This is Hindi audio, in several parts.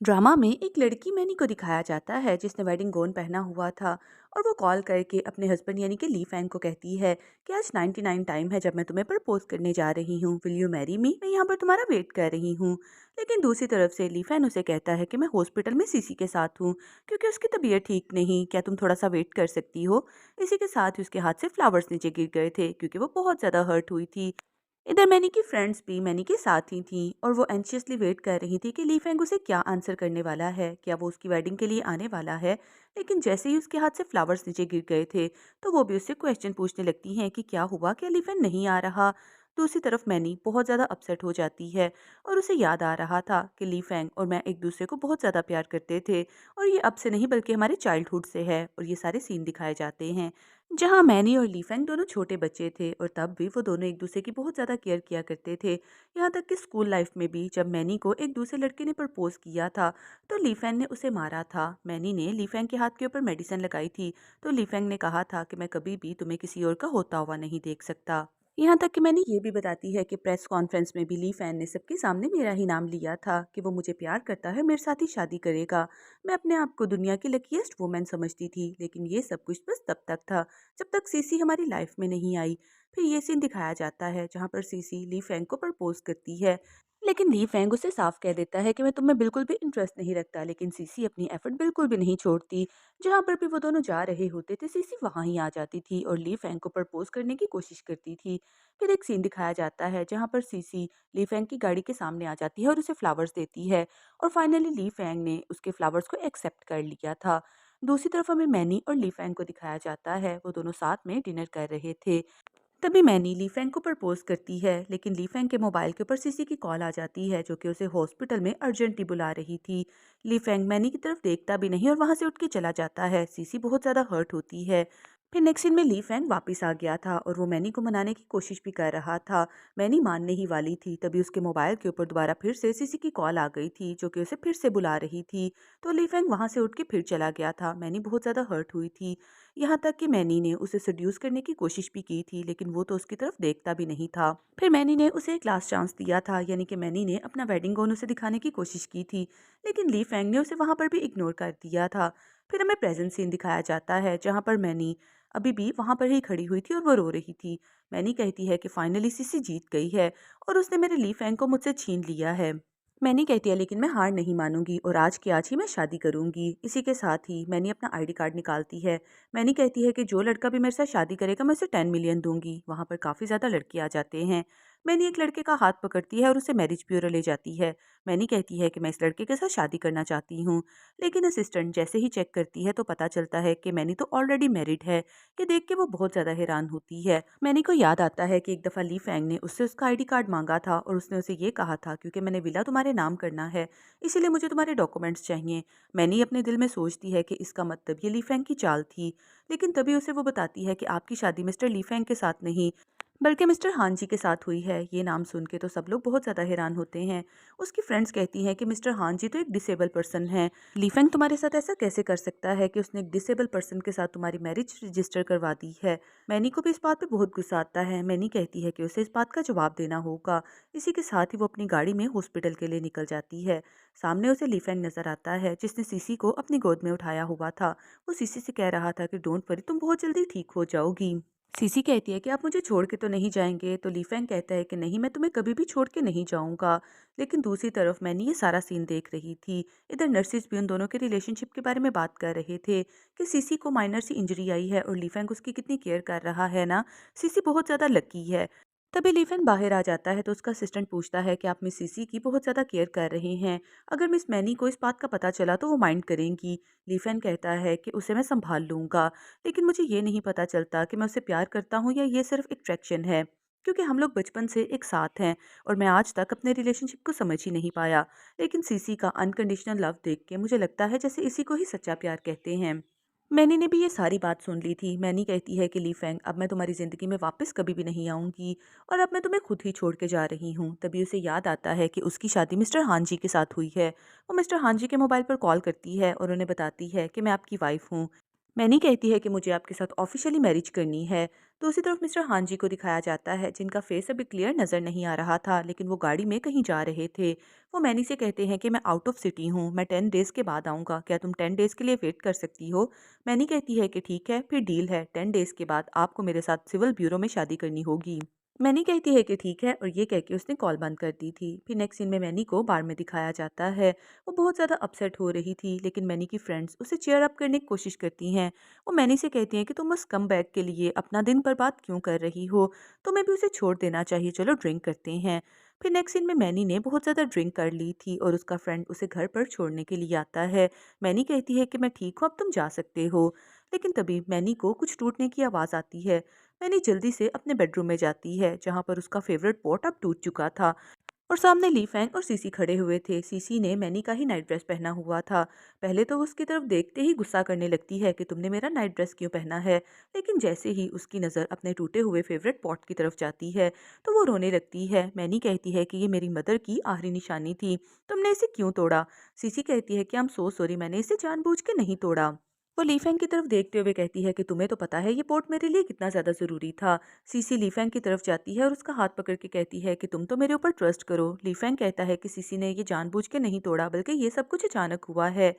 ड्रामा में एक लड़की मैनी को दिखाया जाता है जिसने वेडिंग गोन पहना हुआ था। और वो कॉल करके अपने हस्बैंड यानी कि ली फैंग को कहती है कि आज 99 टाइम है जब मैं तुम्हें प्रपोज करने जा रही हूँ, विल यू मैरी मी, मैं यहाँ पर तुम्हारा वेट कर रही हूँ। लेकिन दूसरी तरफ से ली फैन उसे कहता है कि मैं हॉस्पिटल में सीसी के साथ हूँ क्योंकि उसकी तबीयत ठीक नहीं, क्या तुम थोड़ा सा वेट कर सकती हो। इसी के साथ ही उसके हाथ से फ्लावर्स नीचे गिर गए थे क्योंकि वो बहुत ज़्यादा हर्ट हुई थी। इधर मैनी की फ्रेंड्स भी मैनी के साथ ही थी और वो एंशियसली वेट कर रही थी कि ली फेंग उसे क्या आंसर करने वाला है, क्या वो उसकी वेडिंग के लिए आने वाला है। लेकिन जैसे ही उसके हाथ से फ्लावर्स नीचे गिर गए थे तो वो भी उससे क्वेश्चन पूछने लगती हैं कि क्या हुआ, क्या ली फेंग नहीं आ रहा। दूसरी तरफ मैनी बहुत ज़्यादा अपसेट हो जाती है और उसे याद आ रहा था कि ली फेंग और मैं एक दूसरे को बहुत ज़्यादा प्यार करते थे और ये अब से नहीं बल्कि हमारे चाइल्डहुड से है। और ये सारे सीन दिखाए जाते हैं जहाँ मैनी और लीफेंग दोनों छोटे बच्चे थे और तब भी वो दोनों एक दूसरे की बहुत ज़्यादा केयर किया करते थे। यहाँ तक कि स्कूल लाइफ में भी जब मैनी को एक दूसरे लड़के ने प्रपोज किया था तो लीफेंग ने उसे मारा था। मैनी ने लीफेंग के हाथ के ऊपर मेडिसिन लगाई थी तो लीफेंग ने कहा था कि मैं कभी भी तुम्हें किसी और का होता हुआ नहीं देख सकता। यहाँ तक कि मैंने ये भी बताती है कि प्रेस कॉन्फ्रेंस में भी ली फैन ने सबके सामने मेरा ही नाम लिया था कि वो मुझे प्यार करता है, मेरे साथ ही शादी करेगा। मैं अपने आप को दुनिया की लकीएस्ट वुमेन समझती थी, लेकिन ये सब कुछ बस तब तक था जब तक सीसी हमारी लाइफ में नहीं आई। फिर ये सीन दिखाया जाता है जहाँ पर सीसी ली फैंग को प्रपोज करती है, लेकिन ली फैंग उसे साफ कह देता है कि मैं तुम्हें बिल्कुल भी इंटरेस्ट नहीं रखता। लेकिन सीसी अपनी एफर्ट बिल्कुल भी नहीं छोड़ती। जहाँ पर भी वो दोनों जा रहे होते थे सीसी वहां ही आ जाती थी और ली फैंग को प्रपोज करने की कोशिश करती थी। फिर एक सीन दिखाया जाता है जहाँ पर सीसी ली फैंग की गाड़ी के सामने आ जाती है और उसे फ्लावर्स देती है और फाइनली ली फैंग ने उसके फ्लावर्स को एक्सेप्ट कर लिया था। दूसरी तरफ हमें मैनी और ली फैंग को दिखाया जाता है, वो दोनों साथ में डिनर कर रहे थे। तभी मैनी ली फैंग को प्रपोज करती है, लेकिन ली फैंग के मोबाइल के ऊपर सीसी की कॉल आ जाती है जो कि उसे हॉस्पिटल में अर्जेंटली बुला रही थी। ली फैंग मैनी की तरफ देखता भी नहीं और वहां से उठ के चला जाता है। सीसी बहुत ज्यादा हर्ट होती है। फिर नेक्स्ट सीन में ली फैंग वापस आ गया था और वो मैनी को मनाने की कोशिश भी कर रहा था। मैनी मानने ही वाली थी तभी उसके मोबाइल के ऊपर दोबारा फिर से सीसी की कॉल आ गई थी जो कि उसे फिर से बुला रही थी। तो ली फैंग वहां से उठ के फिर चला गया था। मैनी बहुत ज्यादा हर्ट हुई थी। यहाँ तक कि मैनी ने उसे सेड्यूस करने की कोशिश भी की थी, लेकिन वो तो उसकी तरफ देखता भी नहीं था। फिर मैनी ने उसे एक लास्ट चांस दिया था, यानी कि मैनी ने अपना वेडिंग गोन उसे दिखाने की कोशिश की थी, लेकिन ली फैंग ने उसे वहां पर भी इग्नोर कर दिया था। फिर हमें प्रेजेंट सीन दिखाया जाता है जहाँ पर मैनी अभी भी वहां पर ही खड़ी हुई थी और वो रो रही थी। मैनी कहती है कि फाइनली सीसी जीत गई है और उसने मेरे ली फैंग को मुझसे छीन लिया है। मैनी कहती है लेकिन मैं हार नहीं मानूंगी और आज की आज ही मैं शादी करूंगी। इसी के साथ ही मैनी अपना आईडी कार्ड निकालती है। मैनी कहती है कि जो लड़का भी मेरे साथ शादी करेगा मैं उसे 10 मिलियन दूंगी। वहां पर काफी ज्यादा लड़के आ जाते हैं। मैनी एक लड़के का हाथ पकड़ती है और उसे मैरिज ब्यूरो ले जाती है। मैनी कहती है कि मैं इस लड़के के साथ शादी करना चाहती हूँ, लेकिन असिस्टेंट जैसे ही चेक करती है तो पता चलता है कि मैनी तो ऑलरेडी मैरिड है। ये देख के वो बहुत ज्यादा हैरान होती है। मैनी को याद आता है कि एक दफा ली फैंग ने उससे उसका आईडी कार्ड मांगा था और उसने उसे ये कहा था क्योंकि मैंने विला तुम्हारे नाम करना है, इसीलिए मुझे तुम्हारे डॉक्यूमेंट्स चाहिए। मैनी अपने दिल में सोचती है कि इसका मतलब ये ली फैंग की चाल थी, लेकिन तभी उसे वो बताती है कि आपकी शादी मिस्टर ली फैंग के साथ नहीं बल्कि मिस्टर हान जी के साथ हुई है। ये नाम सुन के तो सब लोग बहुत ज़्यादा हैरान होते हैं। उसकी फ्रेंड्स कहती हैं कि मिस्टर हान जी तो एक डिसेबल पर्सन है, लीफेंग तुम्हारे साथ ऐसा कैसे कर सकता है कि उसने एक डिसेबल पर्सन के साथ तुम्हारी मैरिज रजिस्टर करवा दी है। मैनी को भी इस बात पे बहुत गुस्सा आता है। मैनी कहती है कि उसे इस बात का जवाब देना होगा। इसी के साथ ही वो अपनी गाड़ी में हॉस्पिटल के लिए निकल जाती है। सामने उसे लीफेंग नजर आता है जिसने सीसी को अपनी गोद में उठाया हुआ था। वो सीसी से कह रहा था कि डोंट वरी, तुम बहुत जल्दी ठीक हो जाओगी। सीसी कहती है कि आप मुझे छोड़ के तो नहीं जाएंगे, तो लीफेंग कहता है कि नहीं, मैं तुम्हें कभी भी छोड़ के नहीं जाऊंगा। लेकिन दूसरी तरफ मैंने ये सारा सीन देख रही थी। इधर नर्सिस भी उन दोनों के रिलेशनशिप के बारे में बात कर रहे थे कि सीसी को माइनर सी इंजरी आई है और लीफेंग उसकी कितनी केयर कर रहा है ना। सीसी बहुत ज़्यादा लकी है। तभी लीफेंग बाहर आ जाता है तो उसका असिस्टेंट पूछता है कि आप मिस सीसी की बहुत ज़्यादा केयर कर रहे हैं, अगर मिस मैनी को इस बात का पता चला तो वो माइंड करेंगी। लीफेंग कहता है कि उसे मैं संभाल लूंगा, लेकिन मुझे ये नहीं पता चलता कि मैं उसे प्यार करता हूँ या ये सिर्फ अट्रैक्शन है, क्योंकि हम लोग बचपन से एक साथ हैं और मैं आज तक अपने रिलेशनशिप को समझ ही नहीं पाया। लेकिन सीसी का अनकंडीशनल लव देख के मुझे लगता है जैसे इसी को ही सच्चा प्यार कहते हैं। मैनी ने भी ये सारी बात सुन ली थी। मैनी कहती है कि ली फैंग, अब मैं तुम्हारी ज़िंदगी में वापस कभी भी नहीं आऊँगी और अब मैं तुम्हें खुद ही छोड़ के जा रही हूँ। तभी उसे याद आता है कि उसकी शादी मिस्टर हान जी के साथ हुई है। वो मिस्टर हान जी के मोबाइल पर कॉल करती है और उन्हें बताती है कि मैं आपकी वाइफ हूँ। मैनी कहती है कि मुझे आपके साथ ऑफिशियली मैरिज करनी है। दूसरी तरफ मिस्टर हान जी को दिखाया जाता है, जिनका फेस अभी क्लियर नज़र नहीं आ रहा था, लेकिन वो गाड़ी में कहीं जा रहे थे। वो मैनी से कहते हैं कि मैं आउट ऑफ सिटी हूँ, मैं 10 डेज़ के बाद आऊँगा, क्या तुम 10 डेज़ के लिए वेट कर सकती हो? मैनी कहती है कि ठीक है, फिर डील है, 10 डेज़ के बाद आपको मेरे साथ सिविल ब्यूरो में शादी करनी होगी। मैनी कहती है कि ठीक है, और ये कह के उसने कॉल बंद कर दी थी। फिर नेक्स्ट सीन में मैनी को बार में दिखाया जाता है। वो बहुत ज़्यादा अपसेट हो रही थी, लेकिन मैनी की फ्रेंड्स उसे चीयर अप करने की कोशिश करती हैं। वो मैनी से कहती हैं कि तुम उस कम बैक के लिए अपना दिन बर्बाद क्यों कर रही हो, तुम्हें भी उसे छोड़ देना चाहिए, चलो ड्रिंक करते हैं। फिर नेक्स्ट सीन में मैनी ने बहुत ज़्यादा ड्रिंक कर ली थी और उसका फ्रेंड उसे घर पर छोड़ने के लिए आता है। मैनी कहती है कि मैं ठीक हूँ, अब तुम जा सकते हो। लेकिन तभी मैनी को कुछ टूटने की आवाज़ आती है। मैनी जल्दी से अपने बेडरूम में जाती है, जहाँ पर उसका फेवरेट पॉट अब टूट चुका था और सामने ली फैंग और सीसी खड़े हुए थे। सीसी ने मैनी का ही नाइट ड्रेस पहना हुआ था। पहले तो वो उसकी तरफ देखते ही गुस्सा करने लगती है कि तुमने मेरा नाइट ड्रेस क्यों पहना है, लेकिन जैसे ही उसकी नज़र अपने टूटे हुए फेवरेट पॉट की तरफ जाती है तो वो रोने लगती है। मैनी कहती है कि ये मेरी मदर की आखिरी निशानी थी, तुमने इसे क्यों तोड़ा? सीसी कहती है कि आई एम सो सॉरी, मैंने इसे जानबूझ के नहीं तोड़ा। वो लीफेंग की तरफ देखते हुए कहती है कि तुम्हें तो पता है ये पोर्ट मेरे लिए कितना ज़्यादा ज़रूरी था। सीसी लीफेंग की तरफ जाती है और उसका हाथ पकड़ के कहती है कि तुम तो मेरे ऊपर ट्रस्ट करो। लीफेंग कहता है कि सीसी ने ये जानबूझ के नहीं तोड़ा, बल्कि ये सब कुछ अचानक हुआ है।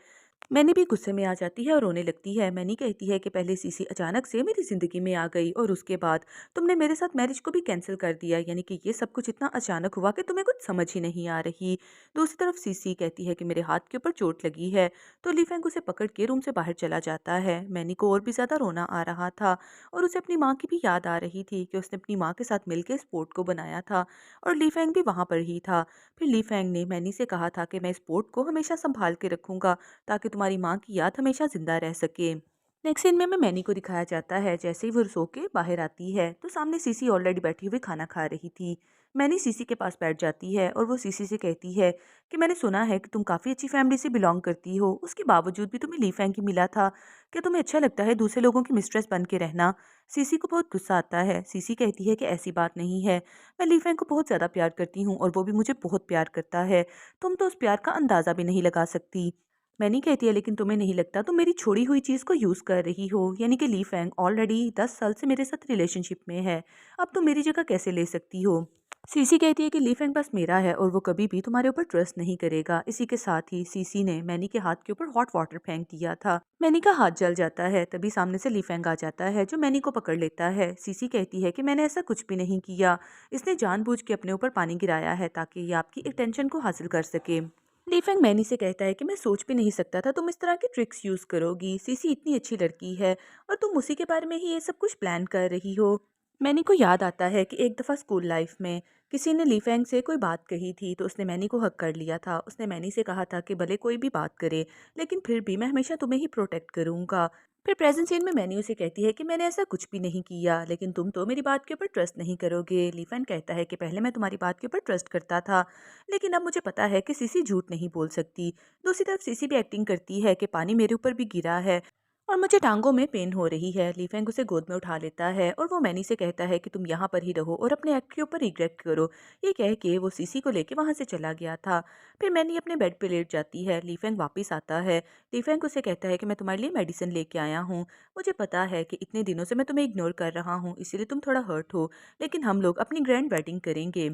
मैनी भी गुस्से में आ जाती है और रोने लगती है। मैनी कहती है कि पहले सीसी अचानक से मेरी ज़िंदगी में आ गई और उसके बाद तुमने मेरे साथ मैरिज को भी कैंसिल कर दिया, यानी कि ये सब कुछ इतना अचानक हुआ कि तुम्हें कुछ समझ ही नहीं आ रही। दूसरी तरफ सीसी कहती है कि मेरे हाथ के ऊपर चोट लगी है, तो लीफेंग उसे पकड़ के रूम से बाहर चला जाता है। मैनी को और भी ज़्यादा रोना आ रहा था और उसे अपनी माँ की भी याद आ रही थी कि उसने अपनी माँ के साथ मिलकर इस पोर्ट को बनाया था और लीफेंग भी वहाँ पर ही था। फिर लीफेंग ने मैनी से कहा था कि मैं इस पोर्ट को हमेशा संभाल के रखूंगा, ताकि तुम्हारी माँ की याद हमेशा जिंदा रह सके। नेक्स्ट सीन में मैनी को दिखाया जाता है, जैसे ही वो सो के बाहर आती है तो सामने सीसी ऑलरेडी बैठी हुई खाना खा रही थी। मैनी सीसी के पास बैठ जाती है और वो सीसी से कहती है कि मैंने सुना है कि तुम काफ़ी अच्छी फैमिली से बिलोंग करती हो, उसके बावजूद भी तुम्हें ली फैंग ही मिला था। क्या तुम्हें अच्छा लगता है दूसरे लोगों की मिस्ट्रेस बन के रहना? सीसी को बहुत गुस्सा आता है। सीसी कहती है कि ऐसी बात नहीं है, मैं ली फैंग को बहुत ज़्यादा प्यार करती हूँ और वो भी मुझे बहुत प्यार करता है। तुम तो उस प्यार का अंदाज़ा भी नहीं लगा सकती। मैनी कहती है लेकिन तुम्हें नहीं लगता तुम मेरी छोड़ी हुई चीज़ को यूज़ कर रही हो, यानी कि ली फैंग ऑलरेडी 10 साल से मेरे साथ रिलेशनशिप में है, अब तुम मेरी जगह कैसे ले सकती हो? सीसी कहती है कि ली फैंग बस मेरा है और वो कभी भी तुम्हारे ऊपर ट्रस्ट नहीं करेगा। इसी के साथ ही सीसी ने मैनी के हाथ के ऊपर हॉट वाटर फेंक दिया था। मैनी का हाथ जल जाता है। तभी सामने से ली फैंग आ जाता है, जो मैनी को पकड़ लेता है। सीसी कहती है कि मैंने ऐसा कुछ भी नहीं किया, इसने जानबूझ के अपने ऊपर पानी गिराया है ताकि ये आपकी अटेंशन को हासिल कर सके। लीफेंग मैनी से कहता है कि मैं सोच भी नहीं सकता था तुम इस तरह की ट्रिक्स यूज करोगी, सीसी इतनी अच्छी लड़की है और तुम उसी के बारे में ही ये सब कुछ प्लान कर रही हो। मैनी को याद आता है कि एक दफ़ा स्कूल लाइफ में किसी ने लीफेंग से कोई बात कही थी, तो उसने मैनी को हक कर लिया था। उसने मैनी से कहा था कि भले कोई भी बात करे, लेकिन फिर भी मैं हमेशा तुम्हें ही प्रोटेक्ट करूंगा। फिर प्रेजेंट सीन में मैनी उसे कहती है कि मैंने ऐसा कुछ भी नहीं किया, लेकिन तुम तो मेरी बात के ऊपर ट्रस्ट नहीं करोगे। लीफेंग कहता है कि पहले मैं तुम्हारी बात के ऊपर ट्रस्ट करता था, लेकिन अब मुझे पता है कि सीसी झूठ नहीं बोल सकती। दूसरी तरफ सीसी भी एक्टिंग करती है कि पानी मेरे ऊपर भी गिरा है और मुझे टांगों में पेन हो रही है। लीफेंग उसे गोद में उठा लेता है और वो मैनी से कहता है कि तुम यहाँ पर ही रहो और अपने एक्ट के ऊपर रिग्रेट करो। ये कह के वो सीसी को लेके वहाँ से चला गया था। फिर मैनी अपने बेड पे लेट जाती है। लीफेंग वापस आता है। लीफेंग उसे कहता है कि मैं तुम्हारे लिए मेडिसिन लेके आया हूँ। मुझे पता है कि इतने दिनों से मैं तुम्हें इग्नोर कर रहा हूँ, इसीलिए तुम थोड़ा हर्ट हो, लेकिन हम लोग अपनी ग्रैंड वेडिंग करेंगे।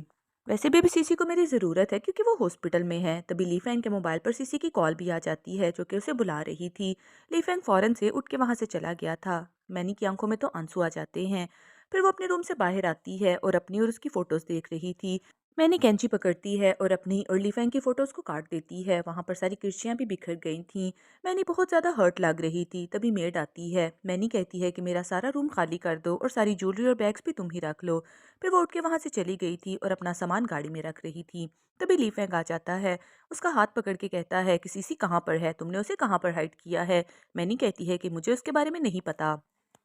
वैसे भी अभी सीसी को मेरी ज़रूरत है क्योंकि वो हॉस्पिटल में है। तभी लीफेंग के मोबाइल पर सीसी की कॉल भी आ जाती है, जो कि उसे बुला रही थी। लीफेंग फौरन से उठ के वहाँ से चला गया था। मैनी की आंखों में तो आंसू आ जाते हैं। फिर वो अपने रूम से बाहर आती है और अपनी और उसकी फ़ोटोज़ देख रही थी। मैनी कैंची पकड़ती है और अपनी और लीफेंग की फ़ोटोज़ को काट देती है। वहाँ पर सारी कुर्सियाँ भी बिखर गई थीं। मैनी बहुत ज़्यादा हर्ट लग रही थी। तभी मेड आती है। मैनी कहती है कि मेरा सारा रूम खाली कर दो और सारी ज्वेलरी और बैग्स भी तुम ही रख लो। फिर वो उठ के वहाँ से चली गई थी और अपना सामान गाड़ी में रख रही थी। तभी लीफेंग आ जाता है। उसका हाथ पकड़ के कहता है कि सीसी कहाँ पर है, तुमने उसे कहाँ पर हाइड किया है? मैनी कहती है कि मुझे उसके बारे में नहीं पता।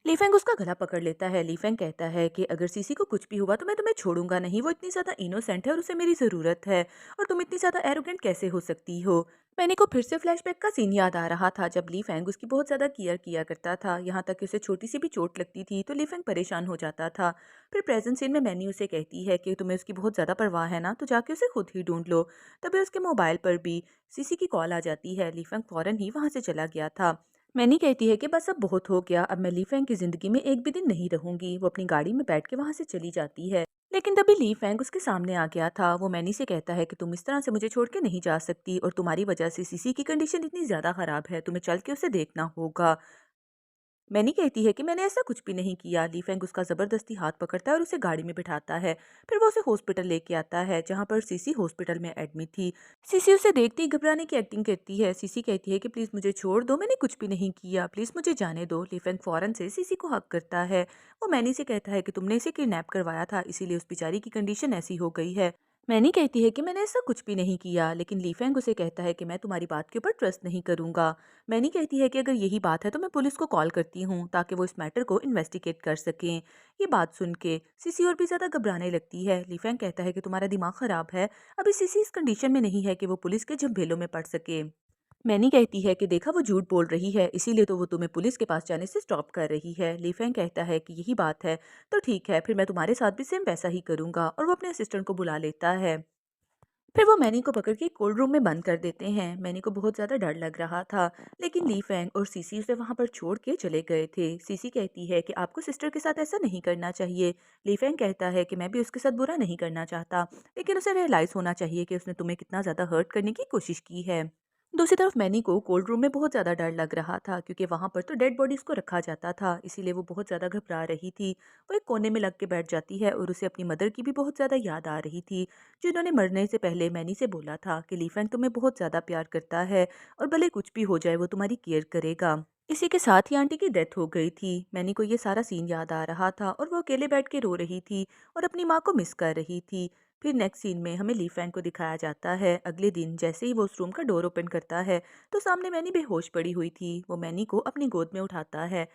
लीफेंग उसका गला पकड़ लेता है। लीफेंग कहता है कि अगर सीसी को कुछ भी हुआ तो मैं तुम्हें छोड़ूंगा नहीं, वो इतनी ज़्यादा इनोसेंट है और उसे मेरी ज़रूरत है, और तुम इतनी ज़्यादा एरोगेंट कैसे हो सकती हो? मैंने को फिर से फ्लैशबैक का सीन याद आ रहा था, जब लीफेंग उसकी बहुत ज़्यादा केयर किया करता था, यहाँ तक कि उसे छोटी सी भी चोट लगती थी तो लीफेंग परेशान हो जाता था। फिर प्रेजेंट सीन में मैनी उसे कहती है कि तुम्हें उसकी बहुत ज़्यादा परवाह है ना, तो जाके उसे खुद ही ढूंढ लो। तभी उसके मोबाइल पर भी सीसी की कॉल आ जाती है। लीफेंग फ़ौरन ही वहाँ से चला गया था। मैनी कहती है कि बस अब बहुत हो गया, अब मैं ली फैंग की ज़िंदगी में एक भी दिन नहीं रहूंगी। वो अपनी गाड़ी में बैठ के वहाँ से चली जाती है। लेकिन तभी ली फैंग उसके सामने आ गया था। वो मैनी से कहता है कि तुम इस तरह से मुझे छोड़ के नहीं जा सकती और तुम्हारी वजह से सीसी की कंडीशन इतनी ज़्यादा ख़राब है, तुम्हें चल के उसे देखना होगा। मैनी कहती है कि मैंने ऐसा कुछ भी नहीं किया। ली फैंग उसका ज़बरदस्ती हाथ पकड़ता है और उसे गाड़ी में बिठाता है। फिर वो उसे हॉस्पिटल लेके आता है, जहाँ पर सीसी हॉस्पिटल में एडमिट थी। सीसी उसे देखते ही घबराने की एक्टिंग करती है। सीसी कहती है कि प्लीज़ मुझे छोड़ दो, मैंने कुछ भी नहीं किया, प्लीज़ मुझे जाने दो। ली फैंग फ़ौरन से सीसी को हक करता है। वो मैनी से कहता है कि तुमने इसे किडनैप करवाया था, इसीलिए उस बेचारी की कंडीशन ऐसी हो गई है। मैनी कहती है कि मैंने ऐसा कुछ भी नहीं किया, लेकिन ली फैंग उसे कहता है कि मैं तुम्हारी बात के ऊपर ट्रस्ट नहीं करूंगा। मैनी कहती है कि अगर यही बात है तो मैं पुलिस को कॉल करती हूँ, ताकि वो इस मैटर को इन्वेस्टिगेट कर सकें। ये बात सुन के सीसी और भी ज़्यादा घबराने लगती है। ली फैंग कहता है कि तुम्हारा दिमाग ख़राब है, अभी सीसी इस कंडीशन में नहीं है कि वो पुलिस के झमेलों में पड़ सके। मैनी कहती है कि देखा, वो झूठ बोल रही है, इसीलिए तो वो तुम्हें पुलिस के पास जाने से स्टॉप कर रही है। ली फैंग कहता है कि यही बात है तो ठीक है, फिर मैं तुम्हारे साथ भी सेम वैसा ही करूंगा, और वो अपने असिस्टेंट को बुला लेता है। फिर वो मैनी को पकड़ के कोल्ड रूम में बंद कर देते हैं। मैनी को बहुत ज़्यादा डर लग रहा था, लेकिन ली फैंग और सीसी उसे वहाँ पर छोड़ के चले गए थे। सीसी कहती है कि आपको सिस्टर के साथ ऐसा नहीं करना चाहिए। ली फैंग कहता है कि मैं भी उसके साथ बुरा नहीं करना चाहता, लेकिन उसे रियलाइज़ होना चाहिए कि उसने तुम्हें कितना ज़्यादा हर्ट करने की कोशिश की है। दूसरी तरफ मैनी को कोल्ड रूम में बहुत ज़्यादा डर लग रहा था, क्योंकि वहाँ पर तो डेड बॉडीज़ को रखा जाता था, इसीलिए वो बहुत ज़्यादा घबरा रही थी। वो एक कोने में लग के बैठ जाती है और उसे अपनी मदर की भी बहुत ज़्यादा याद आ रही थी, जिन्होंने मरने से पहले मैनी से बोला था कि ली फैंग तुम्हें बहुत ज़्यादा प्यार करता है और भले कुछ भी हो जाए वो तुम्हारी केयर करेगा। इसी के साथ ही आंटी की डेथ हो गई थी। मैनी को ये सारा सीन याद आ रहा था और वो अकेले बैठ के रो रही थी और अपनी माँ को मिस कर रही थी। फिर नेक्स्ट सीन में हमें ली फैंग को दिखाया जाता है। अगले दिन जैसे ही वो उस रूम का डोर ओपन करता है, तो सामने मैनी बेहोश पड़ी हुई थी। वो मैनी को अपनी गोद में उठाता है।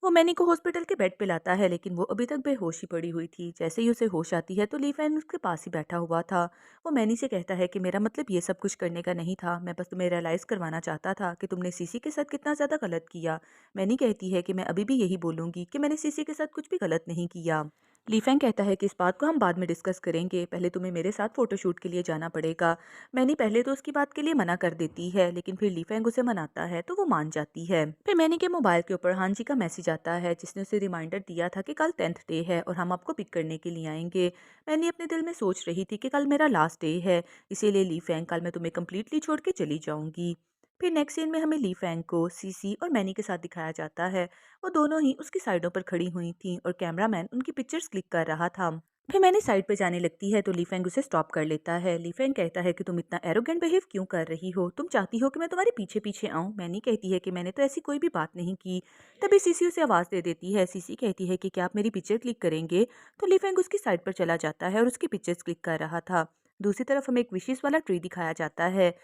वो मैनी को हॉस्पिटल के बेड पे लाता है, लेकिन वो अभी तक बेहोश ही पड़ी हुई थी। जैसे ही उसे होश आती है तो ली फैन उसके पास ही बैठा हुआ था। वो मैनी से कहता है कि मेरा मतलब ये सब कुछ करने का नहीं था, मैं बस तुम्हें रियलाइज़ करवाना चाहता था कि तुमने सीसी के साथ कितना ज़्यादा गलत किया। मैनी कहती है कि मैं अभी भी यही बोलूँगी कि मैंने सीसी के साथ कुछ भी गलत नहीं किया। ली फैंग कहता है कि इस बात को हम बाद में डिस्कस करेंगे, पहले तुम्हें मेरे साथ फ़ोटोशूट के लिए जाना पड़ेगा। मैनी पहले तो उसकी बात के लिए मना कर देती है, लेकिन फिर ली फैंग उसे मनाता है तो वो मान जाती है। फिर मैनी के मोबाइल के ऊपर हान जी का मैसेज आता है, जिसने उसे रिमाइंडर दिया था कि कल 10th डे है और हम आपको पिक करने के लिए आएंगे। मैनी अपने दिल में सोच रही थी कि कल मेरा लास्ट डे है, इसीलिए ली फैंग कल मैं तुम्हें कम्प्लीटली छोड़ के चली जाऊंगी। फिर नेक्स्ट सीन में हमें ली फैंग को सीसी और मैनी के साथ दिखाया जाता है। वो दोनों ही उसकी साइडों पर खड़ी हुई थीं और कैमरामैन उनकी पिक्चर्स क्लिक कर रहा था। फिर मैंने साइड पे जाने लगती है तो ली फैंग उसे स्टॉप कर लेता है। ली फैंग कहता है कि तुम इतना एरोगेंट बिहेव क्यों कर रही हो, तुम चाहती हो कि मैं तुम्हारे पीछे पीछे आऊं। मैनी कहती है कि मैंने तो ऐसी कोई भी बात नहीं की। तभी सीसी उसे आवाज़ दे देती है। सीसी कहती है कि क्या आप मेरी पिक्चर क्लिक करेंगे। तो ली फैंग उसकी साइड पर चला जाता है और उसकी पिक्चर्स क्लिक कर रहा था। दूसरी तरफ हमें एक विशेष वाला ट्री दिखाया जाता है,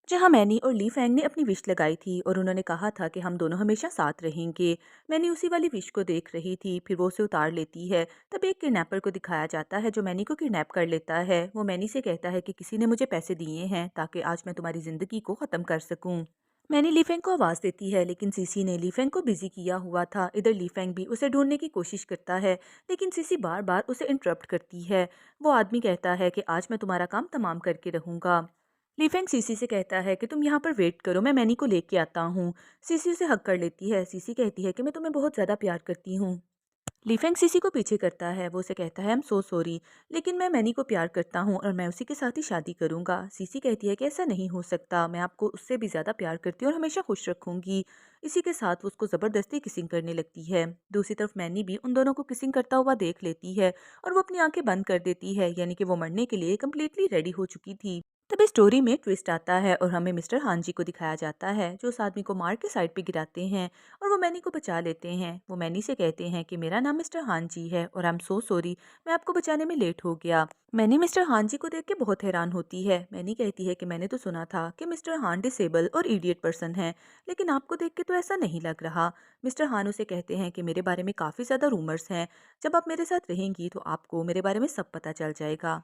जहाँ मैनी और ली फैंग ने अपनी विश लगाई थी और उन्होंने कहा था कि हम दोनों हमेशा साथ रहेंगे। मैनी उसी वाली विश को देख रही थी, फिर वो उसे उतार लेती है। तब एक किडनैपर को दिखाया जाता है जो मैनी को किडनैप कर लेता है। वो मैनी से कहता है कि किसी ने मुझे पैसे दिए हैं ताकि आज मैं तुम्हारी ज़िंदगी को ख़त्म कर सकूं। मैनी ली फैंग को आवाज़ देती है, लेकिन सीसी ने ली फैंग को बिजी किया हुआ था। इधर ली फैंग भी उसे ढूंढने की कोशिश करता है, लेकिन सीसी बार बार उसे इंटरप्ट करती है। वो आदमी कहता है कि आज मैं तुम्हारा काम तमाम करके रहूंगा। ली फैंग सीसी से कहता है कि तुम यहाँ पर वेट करो, मैं मैनी को लेके आता हूँ। सीसी उसे हक कर लेती है। सीसी कहती है कि मैं तुम्हें बहुत ज़्यादा प्यार करती हूँ। ली फैंग सीसी को पीछे करता है। वो उसे कहता है आई एम सो सॉरी, लेकिन मैं मैनी को प्यार करता हूँ और मैं उसी के साथ ही शादी करूंगा। सीसी कहती है कि ऐसा नहीं हो सकता, मैं आपको उससे भी ज़्यादा प्यार करती हूँ और हमेशा खुश रखूंगी। इसी के साथ वो उसको ज़बरदस्ती किसिंग करने लगती है। दूसरी तरफ मैनी भी उन दोनों को किसिंग करता हुआ देख लेती है और वो अपनी आंखें बंद कर देती है, यानी कि वो मरने के लिए कम्प्लीटली रेडी हो चुकी थी। तभी स्टोरी में ट्विस्ट आता है और हमें मिस्टर हान जी को दिखाया जाता है, जो उस आदमी को मार के साइड पे गिराते हैं और वो मैनी को बचा लेते हैं। वो मैनी से कहते हैं कि मेरा नाम मिस्टर हान जी है और आई एम सो सॉरी, मैं आपको बचाने में लेट हो गया। मैनी मिस्टर हान जी को देख के बहुत हैरान होती है। मैनी कहती है कि मैंने तो सुना था कि मिस्टर हान डिसेबल और इडियट पर्सन है, लेकिन आपको देख के तो ऐसा नहीं लग रहा। मिस्टर हान उसे कहते हैं कि मेरे बारे में काफ़ी ज़्यादा रूमर्स हैं, जब आप मेरे साथ रहेंगी तो आपको मेरे बारे में सब पता चल जाएगा।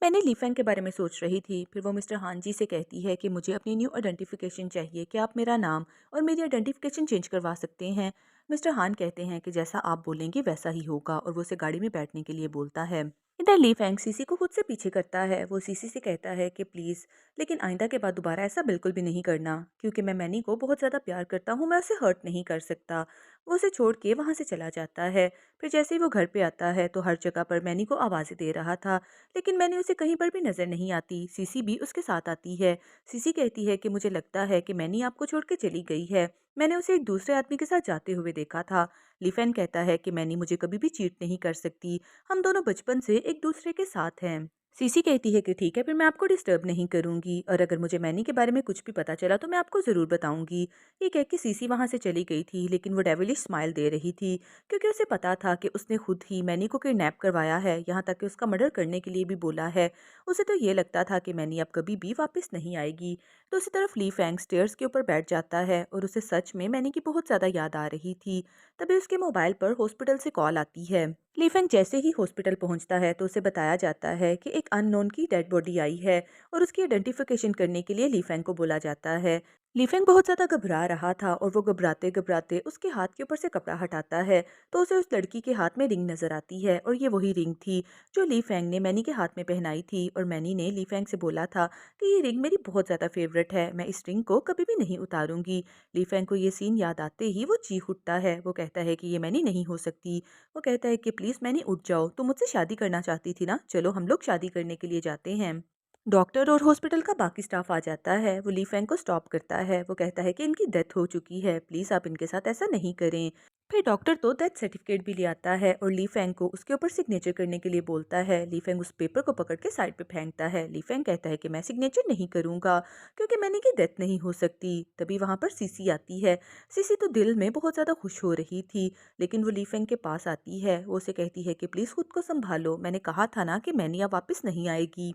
मैंने ली फैंग के बारे में सोच रही थी। फिर वो मिस्टर हान जी से कहती है कि मुझे अपनी न्यू आइडेंटिफिकेशन चाहिए, क्या आप मेरा नाम और मेरी आइडेंटिफिकेशन चेंज करवा सकते हैं। मिस्टर हान कहते हैं कि जैसा आप बोलेंगे वैसा ही होगा और वो उसे गाड़ी में बैठने के लिए बोलता है। इधर ली फैंग सीसी को खुद से पीछे करता है। वो सीसी से कहता है कि प्लीज़, लेकिन आइंदा के बाद दोबारा ऐसा बिल्कुल भी नहीं करना, क्योंकि मैं मैनी को बहुत ज़्यादा प्यार करता हूँ, मैं उसे हर्ट नहीं कर सकता। वो उसे छोड़ के वहाँ से चला जाता है। फिर जैसे ही वो घर पे आता है तो हर जगह पर मैनी को आवाज़ें दे रहा था, लेकिन मैनी उसे कहीं पर भी नज़र नहीं आती। सीसी भी उसके साथ आती है। सीसी कहती है कि मुझे लगता है कि मैनी आपको छोड़ के चली गई है। मैंने उसे एक दूसरे आदमी के साथ जाते हुए देखा था। लीफेन कहता है कि मैनी मुझे कभी भी चीट नहीं कर सकती, हम दोनों बचपन से एक दूसरे के साथ हैं। सीसी कहती है कि ठीक है, फिर मैं आपको डिस्टर्ब नहीं करूंगी, और अगर मुझे मैनी के बारे में कुछ भी पता चला तो मैं आपको ज़रूर बताऊंगी। ये कह के सीसी वहां से चली गई थी, लेकिन वो डेविलिश स्माइल दे रही थी, क्योंकि उसे पता था कि उसने खुद ही मैनी को किडनैप करवाया है, यहाँ तक कि उसका मर्डर करने के लिए भी बोला है। उसे तो ये लगता था कि मैनी अब कभी भी वापस नहीं आएगी। तो उसी तरफ ली फैंग स्टेयर्स के ऊपर बैठ जाता है और उसे सच में मैनी की बहुत ज़्यादा याद आ रही थी। तभी उसके मोबाइल पर हॉस्पिटल से कॉल आती है। लीफेंग जैसे ही हॉस्पिटल पहुंचता है तो उसे बताया जाता है कि एक अननोन की डेड बॉडी आई है, और उसकी आइडेंटिफिकेशन करने के लिए लीफेंग को बोला जाता है। लीफेंग बहुत ज़्यादा घबरा रहा था, और वो घबराते घबराते उसके हाथ के ऊपर से कपड़ा हटाता है तो उसे उस लड़की के हाथ में रिंग नजर आती है, और ये वही रिंग थी जो लीफेंग ने मैनी के हाथ में पहनाई थी। और मैनी ने लीफेंग से बोला था कि ये रिंग मेरी बहुत ज़्यादा फेवरेट है, मैं इस रिंग को कभी भी नहीं उतारूंगी। लीफेंग को ये सीन याद आते ही वो चीख उठता है। वो कहता है कि ये मैनी नहीं हो सकती। वो कहता है कि प्लीज़ मैनी उठ जाओ, तुम मुझसे शादी करना चाहती थी ना, चलो हम लोग शादी करने के लिए जाते हैं। डॉक्टर और हॉस्पिटल का बाकी स्टाफ आ जाता है। वो ली फैंग को स्टॉप करता है। वो कहता है कि इनकी डेथ हो चुकी है, प्लीज़ आप इनके साथ ऐसा नहीं करें। फिर डॉक्टर तो डेथ सर्टिफिकेट भी ले आता है और ली फैंग को उसके ऊपर सिग्नेचर करने के लिए बोलता है। ली फैंग उस पेपर को पकड़ के साइड पे फेंकता है। ली फैंग कहता है कि मैं सिग्नेचर नहीं करूंगा, क्योंकि मैंने की डेथ नहीं हो सकती। तभी वहां पर सीसी आती है। सीसी तो दिल में बहुत ज़्यादा खुश हो रही थी, लेकिन वो ली फैंग के पास आती है। वो उसे कहती है कि प्लीज़ खुद को संभालो, मैंने कहा था ना कि मैनी अब वापस नहीं आएगी।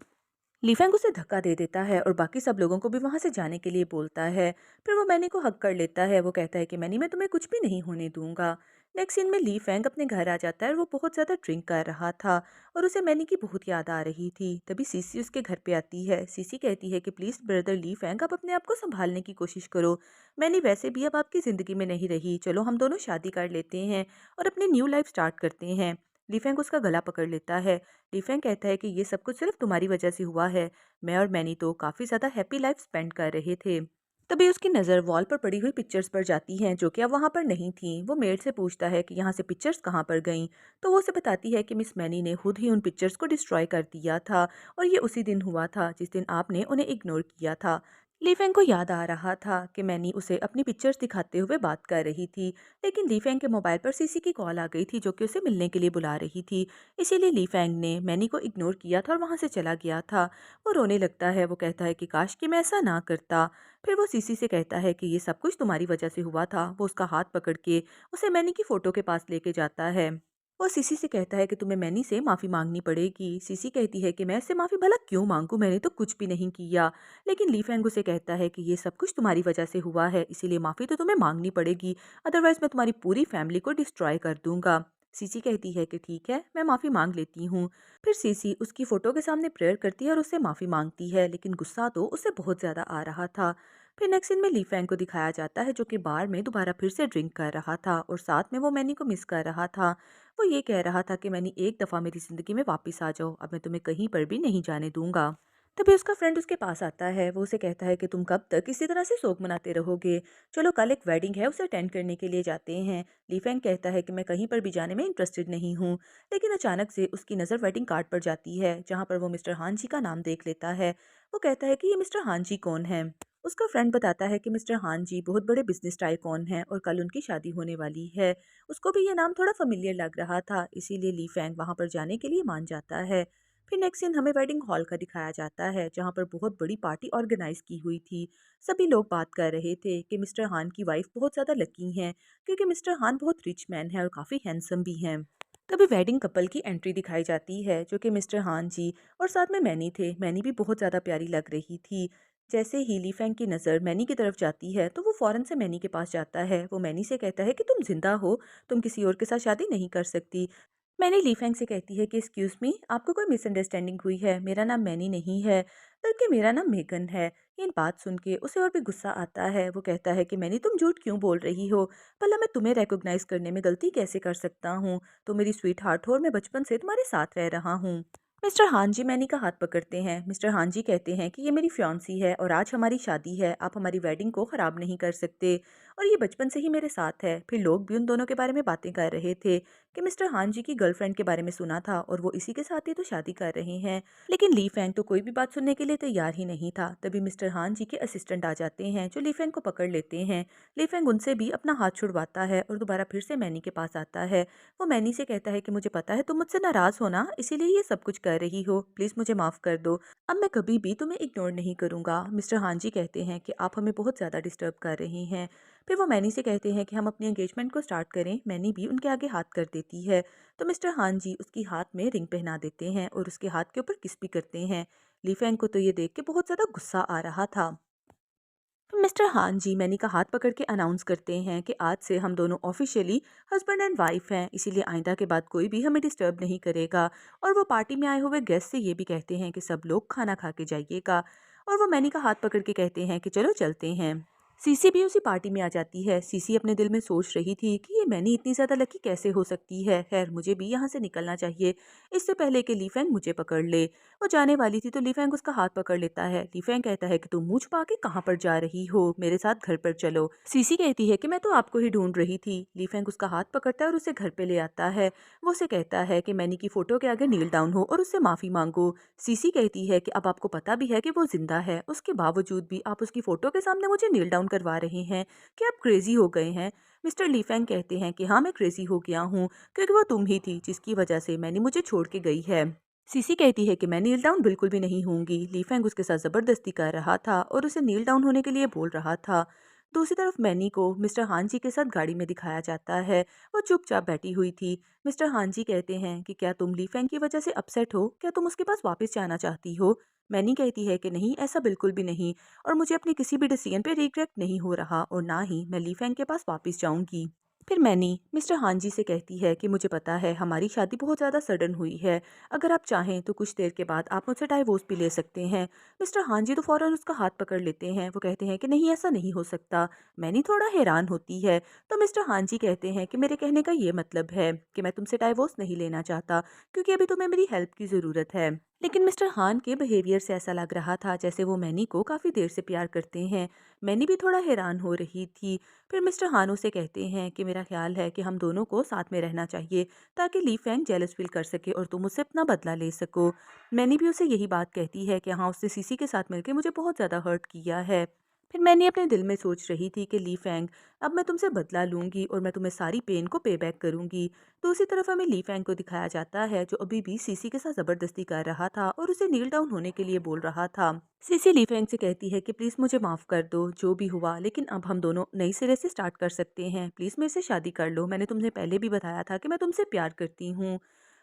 लीफेंग उसे धक्का दे देता है और बाकी सब लोगों को भी वहां से जाने के लिए बोलता है। फिर वो मैनी को हक कर लेता है। वो कहता है कि मैनी मैं तुम्हें कुछ भी नहीं होने दूंगा। नेक्स्ट सीन में लीफेंग अपने घर आ जाता है और वो बहुत ज़्यादा ड्रिंक कर रहा था, और उसे मैनी की बहुत याद आ रही थी। तभी सीसी उसके घर पे आती है। सीसी कहती है कि प्लीज़ ब्रदर लीफेंग आप अपने आप को संभालने की कोशिश करो, मैनी वैसे भी अब आपकी ज़िंदगी में नहीं रही, चलो हम दोनों शादी कर लेते हैं और अपनी न्यू लाइफ स्टार्ट करते हैं। लीफेंग उसका गला पकड़ लेता है। लीफेंग कहता है कि ये सब कुछ सिर्फ तुम्हारी वजह से हुआ है, मैं और मैनी तो काफ़ी ज़्यादा हैप्पी लाइफ स्पेंड कर रहे थे। तभी उसकी नज़र वॉल पर पड़ी हुई पिक्चर्स पर जाती हैं, जो कि अब वहाँ पर नहीं थी। वो मेड से पूछता है कि यहाँ से पिक्चर्स कहाँ पर गईं, तो वो उसे बताती है कि मिस मैनी ने खुद ही उन पिक्चर्स को डिस्ट्रॉय कर दिया था, और ये उसी दिन हुआ था जिस दिन आपने उन्हें इग्नोर किया था। लीफेंग को याद आ रहा था कि मैनी उसे अपनी पिक्चर्स दिखाते हुए बात कर रही थी, लेकिन लीफेंग के मोबाइल पर सीसी की कॉल आ गई थी जो कि उसे मिलने के लिए बुला रही थी। इसीलिए लीफेंग ने मैनी को इग्नोर किया था और वहाँ से चला गया था। वो रोने लगता है। वो कहता है कि काश कि मैं ऐसा ना करता। फिर वो सीसी से कहता है कि ये सब कुछ तुम्हारी वजह से हुआ था। वो उसका हाथ पकड़ के उसे मैनी की फ़ोटो के पास लेके जाता है। वो सीसी से कहता है कि तुम्हें मैनी से माफ़ी मांगनी पड़ेगी। सीसी कहती है कि मैं इससे माफ़ी भला क्यों मांगूं, मैंने तो कुछ भी नहीं किया। लेकिन ली फैंग उसे कहता है कि ये सब कुछ तुम्हारी वजह से हुआ है, इसीलिए माफ़ी तो तुम्हें मांगनी पड़ेगी, अदरवाइज मैं तुम्हारी पूरी फैमिली को डिस्ट्रॉय कर दूंगा। सीसी कहती है कि ठीक है, मैं माफ़ी मांग लेती हूँ। फिर सीसी उसकी फ़ोटो के सामने प्रेयर करती है और उससे माफ़ी मांगती है, लेकिन गुस्सा तो उसे बहुत ज़्यादा आ रहा था। फिर नेक्स्ट सीन में ली फैंग को दिखाया जाता है जो कि बार में दोबारा फिर से ड्रिंक कर रहा था, और साथ में वो मैनी को मिस कर रहा था। वो ये कह रहा था कि मैनी एक दफ़ा मेरी ज़िंदगी में वापस आ जाओ, अब मैं तुम्हें कहीं पर भी नहीं जाने दूंगा। तभी उसका फ्रेंड उसके पास आता है। वो उसे कहता है कि तुम कब तक इसी तरह से शोक मनाते रहोगे, चलो कल एक वेडिंग है, उसे अटेंड करने के लिए जाते हैं। लीफेंग कहता है कि मैं कहीं पर भी जाने में इंटरेस्टेड नहीं हूँ, लेकिन अचानक से उसकी नज़र वेडिंग कार्ड पर जाती है जहाँ पर वो मिस्टर हान जी का नाम देख लेता है। वो कहता है कि ये मिस्टर हान जी कौन है। उसका फ्रेंड बताता है कि मिस्टर हान जी बहुत बड़े बिजनेस टाइकॉन हैं और कल उनकी शादी होने वाली है। उसको भी ये नाम थोड़ा फेमिलियर लग रहा था, इसीलिए ली फैंग वहाँ पर जाने के लिए मान जाता है। फिर नेक्स्ट सीन हमें वेडिंग हॉल का दिखाया जाता है जहाँ पर बहुत बड़ी पार्टी ऑर्गेनाइज की हुई थी। सभी लोग बात कर रहे थे कि मिस्टर हान की वाइफ बहुत ज़्यादा लकी हैं, क्योंकि मिस्टर हान बहुत रिच मैन है और काफ़ी हैंडसम भी हैं। तभी वेडिंग कपल की एंट्री दिखाई जाती है जो कि मिस्टर हान जी और साथ में मैनी थे। मैनी भी बहुत ज़्यादा प्यारी लग रही थी। जैसे ही ली फैंग की नज़र मैनी की तरफ जाती है तो वो फ़ौरन से मैनी के पास जाता है। वो मैनी से कहता है कि तुम जिंदा हो, तुम किसी और के साथ शादी नहीं कर सकती। मैनी ली फैंग से कहती है कि एक्सक्यूज़ मी, आपको कोई मिसअंडरस्टैंडिंग हुई है, मेरा नाम मैनी नहीं है, बल्कि मेरा नाम मेगन है। इन बात सुन के उसे और भी गुस्सा आता है। वो कहता है कि मैनी तुम झूठ क्यों बोल रही हो? भला मैं तुम्हें रिकॉग्नाइज करने में गलती कैसे कर सकता हूँ? तुम मेरी स्वीट हार्ट हो और मैं बचपन से तुम्हारे साथ रह रहा हूँ। मिस्टर हान जी मैनी का हाथ पकड़ते हैं। मिस्टर हान जी कहते हैं कि ये मेरी फियांसी है और आज हमारी शादी है, आप हमारी वेडिंग को ख़राब नहीं कर सकते और ये बचपन से ही मेरे साथ है। फिर लोग भी उन दोनों के बारे में बातें कर रहे थे कि मिस्टर हान जी की गर्लफ्रेंड के बारे में सुना था और वो इसी के साथ ही तो शादी कर रहे हैं। लेकिन ली फैंग तो कोई भी बात सुनने के लिए तैयार ही नहीं था। तभी मिस्टर हान जी के असिस्टेंट आ जाते हैं जो ली फैंग को पकड़ लेते हैं। ली फैंग उनसे भी अपना हाथ छुड़वाता है और दोबारा फिर से मैनी के पास आता है। वो मैनी से कहता है कि मुझे पता है तुम मुझसे नाराज़ हो ना, इसीलिए ये सब कुछ कर रही हो, प्लीज़ मुझे माफ़ कर दो। अब मैं कभी भी तुम्हें इग्नोर नहीं करूँगा। मिस्टर हान जी कहते हैं कि आप हमें बहुत ज़्यादा डिस्टर्ब कर रही हैं। फिर वो मैनी से कहते हैं कि हम अपनी एंगेजमेंट को स्टार्ट करें। मैनी भी उनके आगे हाथ कर देती है। तो मिस्टर हान जी उसकी हाथ में रिंग पहना देते हैं और उसके हाथ के ऊपर किस भी करते हैं। ली फैंग को तो ये देख के बहुत ज़्यादा गुस्सा आ रहा था। तो मिस्टर हान जी मैनी का हाथ पकड़ के अनाउंस करते हैं कि आज से हम दोनों ऑफिशियली हस्बैंड एंड वाइफ हैं, इसीलिए आइंदा के बाद कोई भी हमें डिस्टर्ब नहीं करेगा। और वो पार्टी में आए हुए गेस्ट से ये भी कहते हैं कि सब लोग खाना खा के जाइएगा। और वो मैनी का हाथ पकड़ के कहते हैं कि चलो चलते हैं। सीसी भी उसी पार्टी में आ जाती है। सीसी अपने दिल में सोच रही थी कि ये मैनी इतनी ज़्यादा लकी कैसे हो सकती है। खैर मुझे भी यहाँ से निकलना चाहिए, इससे पहले कि ली फैंग मुझे पकड़ ले। वो जाने वाली थी तो ली फैंग उसका हाथ पकड़ लेता है। ली फैंग कहता है कि तुम मुंह छुपा के कहाँ पर जा रही हो, मेरे साथ घर पर चलो। सीसी कहती है कि मैं तो आपको ही ढूंढ रही थी। ली फैंग उसका हाथ पकड़ता है और उसे घर पे ले आता है। वो उसे कहता है कि मैनी की फोटो के आगे नील डाउन हो और उससे माफी मांगो। सीसी कहती है कि अब आपको पता भी है कि वो जिंदा है, उसके बावजूद भी आप उसकी फोटो के सामने मुझे नील डाउन करवा रहे हैं, कि आप क्रेजी हो गए हैं। मिस्टर ली फैंग कहते हैं कि हाँ मैं क्रेजी हो गया हूँ, क्योंकि वो तुम ही थी जिसकी वजह से मैंने मुझे छोड़ के गई है। सीसी कहती है कि मैं नील डाउन बिल्कुल भी नहीं होंगी। ली फैंग उसके साथ जबरदस्ती कर रहा था और उसे नील डाउन होने के लिए बोल रहा था। दूसरी तरफ मैनी को मिस्टर हान जी के साथ गाड़ी में दिखाया जाता है। वो चुपचाप बैठी हुई थी। मिस्टर हान जी कहते हैं कि क्या तुम ली फैंग की वजह से अपसेट हो, क्या तुम उसके पास वापस जाना चाहती हो? मैनी कहती है कि नहीं, ऐसा बिल्कुल भी नहीं और मुझे अपने किसी भी डिसीजन पे रिग्रेट नहीं हो रहा और ना ही मैं ली फैंग के पास वापस जाऊंगी। फिर मैनी मिस्टर हान जी से कहती है कि मुझे पता है हमारी शादी बहुत ज़्यादा सडन हुई है, अगर आप चाहें तो कुछ देर के बाद आप मुझसे डाइवोर्स भी ले सकते हैं। मिस्टर हान जी तो फ़ौरन उसका हाथ पकड़ लेते हैं। वो कहते हैं कि नहीं, ऐसा नहीं हो सकता। मैनी थोड़ा हैरान होती है। तो मिस्टर हान जी कहते हैं कि मेरे कहने का ये मतलब है कि मैं तुमसे डाइवोर्स नहीं लेना चाहता, क्योंकि अभी तुम्हें मेरी हेल्प की ज़रूरत है। लेकिन मिस्टर हान के बिहेवियर से ऐसा लग रहा था जैसे वो मैनी को काफ़ी देर से प्यार करते हैं। मैनी भी थोड़ा हैरान हो रही थी। फिर मिस्टर हानो से कहते हैं कि मेरा ख्याल है कि हम दोनों को साथ में रहना चाहिए, ताकि ली फैंग जेलस फील कर सके और तुम उससे अपना बदला ले सको। मैंने भी उसे यही बात कहती है कि हाँ, उसने सीसी के साथ मिलकर मुझे बहुत ज़्यादा हर्ट किया है। फिर मैंने अपने दिल में सोच रही थी कि ली फैंग, अब मैं तुमसे बदला लूंगी और मैं तुम्हें सारी पेन को पे बैक करूंगी। दूसरी तरफ हमें ली फैंग को दिखाया जाता है जो अभी भी सीसी के साथ जबरदस्ती कर रहा था और उसे नील डाउन होने के लिए बोल रहा था। सीसी ली फैंग से कहती है कि प्लीज़ मुझे माफ़ कर दो, जो भी हुआ, लेकिन अब हम दोनों नई सिरे से स्टार्ट कर सकते हैं। प्लीज़ मेरे से शादी कर लो, मैंने तुम्हें पहले भी बताया था कि मैं तुमसे प्यार करती हूँ।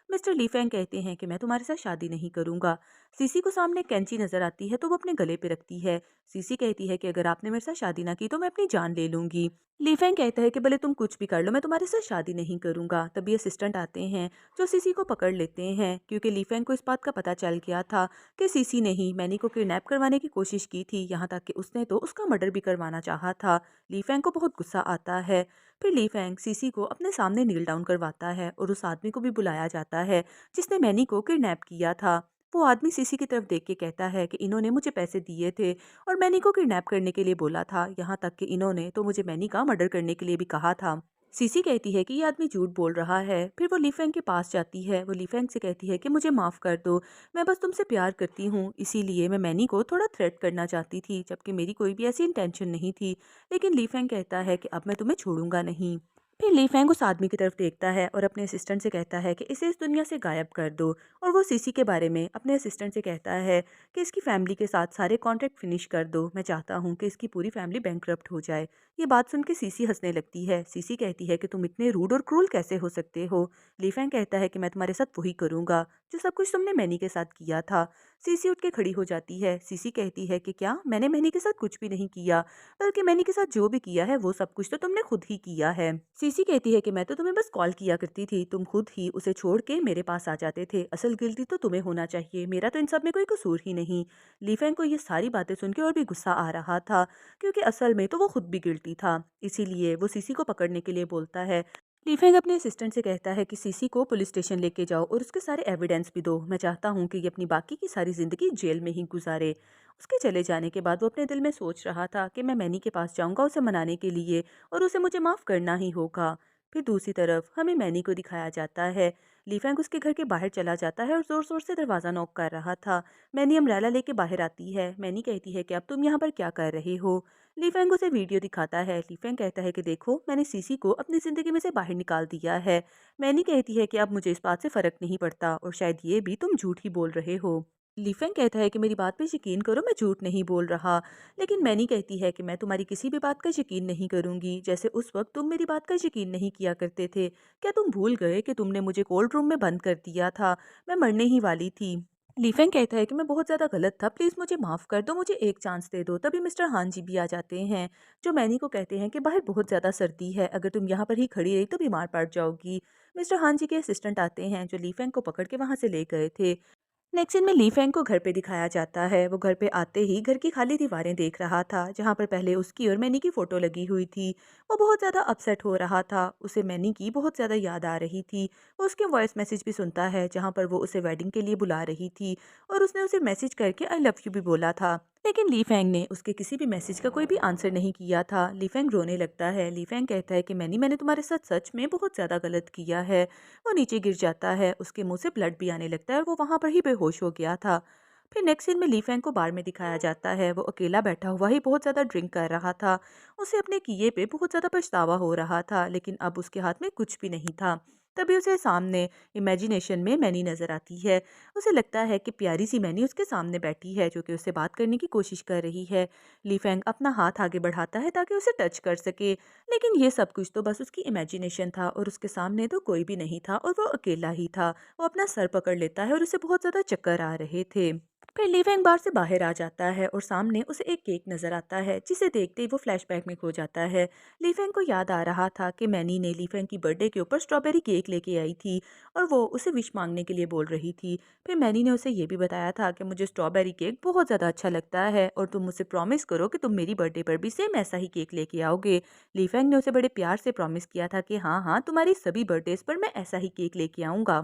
मिस्टर ली फैंग कहते हैं कि मैं तुम्हारे साथ शादी नहीं करूंगा। सीसी को सामने कैंची नजर आती है तो वो अपने गले पे रखती है। सीसी कहती है कि अगर आपने मेरे साथ शादी ना की तो मैं अपनी जान ले लूंगी। ली फैंग कहता है कि भले तुम कुछ भी कर लो, मैं तुम्हारे साथ शादी नहीं करूंगा। तभी असिस्टेंट आते हैं जो सीसी को पकड़ लेते हैं, क्योंकि ली फैंग को इस बात का पता चल गया था कि सीसी ने ही मैनी को किडनैप करवाने की कोशिश की थी, यहाँ तक कि उसने तो उसका मर्डर भी करवाना चाहा था। ली फैंग को बहुत गुस्सा आता है। फिर ली फैंग सीसी को अपने सामने नील डाउन करवाता है और उस आदमी को भी बुलाया जाता है जिसने मैनी को किडनैप किया था। वो आदमी सीसी की तरफ देख के कहता है कि इन्होंने मुझे पैसे दिए थे और मैनी को किडनैप करने के लिए बोला था, यहाँ तक कि इन्होंने तो मुझे मैनी का मर्डर करने के लिए भी कहा था। सीसी कहती है कि ये आदमी झूठ बोल रहा है। फिर वो लीफेंग के पास जाती है। वो लीफेंग से कहती है कि मुझे माफ़ कर दो, मैं बस तुमसे प्यार करती हूँ, इसीलिए मैं मैनी को थोड़ा थ्रेट करना चाहती थी, जबकि मेरी कोई भी ऐसी इंटेंशन नहीं थी। लेकिन लीफेंग कहता है कि अब मैं तुम्हें छोड़ूंगा नहीं। फिर लीफेंग उस आदमी की तरफ देखता है और अपने असिस्टेंट से कहता है कि इसे इस दुनिया से गायब कर दो। और वो सीसी के बारे में अपने असिस्टेंट से कहता है कि इसकी फैमिली के साथ सारे कॉन्ट्रैक्ट फिनिश कर दो, मैं चाहता हूँ कि इसकी पूरी फैमिली बैंकरप्ट हो जाए। ये बात सुन के सीसी हंसने लगती है। सीसी कहती है कि तुम इतने रूड और क्रूल कैसे हो सकते हो। लीफेंग कहता है कि मैं तुम्हारे साथ वही करूंगा जो सब कुछ तुमने मैनी के साथ किया था। सीसी उठ के खड़ी हो जाती है। सीसी कहती है कि क्या मैंने मैनी के साथ कुछ भी नहीं किया, बल्कि मैनी के साथ जो भी किया है वो सब कुछ तो तुमने खुद ही किया है। सीसी कहती है कि मैं तो तुम्हें बस कॉल किया करती थी, तुम खुद ही उसे छोड़ के मेरे पास आ जाते थे। असल गिल्टी तो तुम्हें होना चाहिए, मेरा तो इन सब में कोई कसूर ही नहीं। लीफेंग को ये सारी बातें सुन के और भी गुस्सा आ रहा था, क्योंकि असल में तो वो खुद भी गिल्टी था। इसीलिए वो सीसी को पकड़ने के लिए बोलता है। लीफेंग अपने असिस्टेंट से कहता है कि सीसी को पुलिस स्टेशन लेके जाओ और उसके सारे एविडेंस भी दो। मैं चाहता हूँ कि ये अपनी बाकी की सारी जिंदगी जेल में ही गुजारे। उसके चले जाने के बाद वो अपने दिल में सोच रहा था कि मैं मैनी के पास जाऊंगा उसे मनाने के लिए, और उसे मुझे माफ करना ही होगा। फिर दूसरी तरफ हमें मैनी को दिखाया जाता है। लीफेंग उसके घर के बाहर चला जाता है और जोर जोर से दरवाजा नॉक कर रहा था। मैनी अम्ब्रेला लेके बाहर आती है। मैनी कहती है कि अब तुम यहाँ पर क्या कर रहे हो। लीफेंग उसे वीडियो दिखाता है। लीफेंग कहता है कि देखो, मैंने सीसी को अपनी ज़िंदगी में से बाहर निकाल दिया है। मैनी कहती है कि अब मुझे इस बात से फ़र्क नहीं पड़ता, और शायद ये भी तुम झूठ ही बोल रहे हो। लीफेंग कहता है कि मेरी बात पे यकीन करो, मैं झूठ नहीं बोल रहा। लेकिन मैनी कहती है कि मैं तुम्हारी किसी भी बात का यकीन नहीं करूंगी, जैसे उस वक्त तुम मेरी बात का यकीन नहीं किया करते थे। क्या तुम भूल गए कि तुमने मुझे कोल्ड रूम में बंद कर दिया था? मैं मरने ही वाली थी। लीफेंग कहता है कि मैं बहुत ज़्यादा गलत था, प्लीज़ मुझे माफ़ कर दो, मुझे एक चांस दे दो। तभी मिस्टर हान जी भी आ जाते हैं, जो मैनी को कहते हैं कि बाहर बहुत ज़्यादा सर्दी है, अगर तुम यहाँ पर ही खड़ी रही तो बीमार पड़ जाओगी। मिस्टर हान जी के असिस्टेंट आते हैं, जो लीफेंग को पकड़ के वहाँ से ले गए थे। नेक्स्ट सीन में ली फेंग को घर पे दिखाया जाता है। वो घर पे आते ही घर की खाली दीवारें देख रहा था, जहाँ पर पहले उसकी और मैनी की फोटो लगी हुई थी। वो बहुत ज़्यादा अपसेट हो रहा था, उसे मैनी की बहुत ज़्यादा याद आ रही थी। वो उसके वॉइस मैसेज भी सुनता है, जहाँ पर वो उसे वेडिंग के लिए बुला रही थी, और उसने उसे मैसेज करके आई लव यू भी बोला था। लेकिन ली फेंग ने उसके किसी भी मैसेज का कोई भी आंसर नहीं किया था। ली फेंग रोने लगता है। ली फेंग कहता है कि मैंने तुम्हारे साथ सच में बहुत ज़्यादा गलत किया है। वो नीचे गिर जाता है, उसके मुंह से ब्लड भी आने लगता है और वो वहां पर ही बेहोश हो गया था। फिर नेक्स्ट सीन में ली फैंग को बार में दिखाया जाता है। वो अकेला बैठा हुआ ही बहुत ज़्यादा ड्रिंक कर रहा था। उसे अपने किए पे बहुत ज़्यादा पछतावा हो रहा था, लेकिन अब उसके हाथ में कुछ भी नहीं था। तभी उसे सामने इमेजिनेशन में मैनी नजर आती है। उसे लगता है कि प्यारी सी मैनी उसके सामने बैठी है, जो कि उससे बात करने की कोशिश कर रही है। ली फैंग अपना हाथ आगे बढ़ाता है ताकि उसे टच कर सके, लेकिन ये सब कुछ तो बस उसकी इमेजिनेशन था, और उसके सामने तो कोई भी नहीं था और वो अकेला ही था। वो अपना सर पकड़ लेता है और उसे बहुत ज़्यादा चक्कर आ रहे थे। फिर लीफेंग बार से बाहर आ जाता है और सामने उसे एक केक नजर आता है, जिसे देखते ही वो फ्लैशबैक में खो जाता है। लीफेंग को याद आ रहा था कि मैनी ने लीफेंग की बर्थडे के ऊपर स्ट्रॉबेरी केक लेके आई थी, और वो उसे विश मांगने के लिए बोल रही थी। फिर मैनी ने उसे ये भी बताया था कि मुझे स्ट्रॉबेरी केक बहुत ज़्यादा अच्छा लगता है, और तुम मुझसे प्रॉमिस करो कि तुम मेरी बर्थडे पर भी सेम ऐसा ही केक लेके आओगे। लीफेंग ने उसे बड़े प्यार से प्रॉमिस किया था कि हाँ हाँ, तुम्हारी सभी बर्थडेज पर मैं ऐसा ही केक लेके आऊँगा।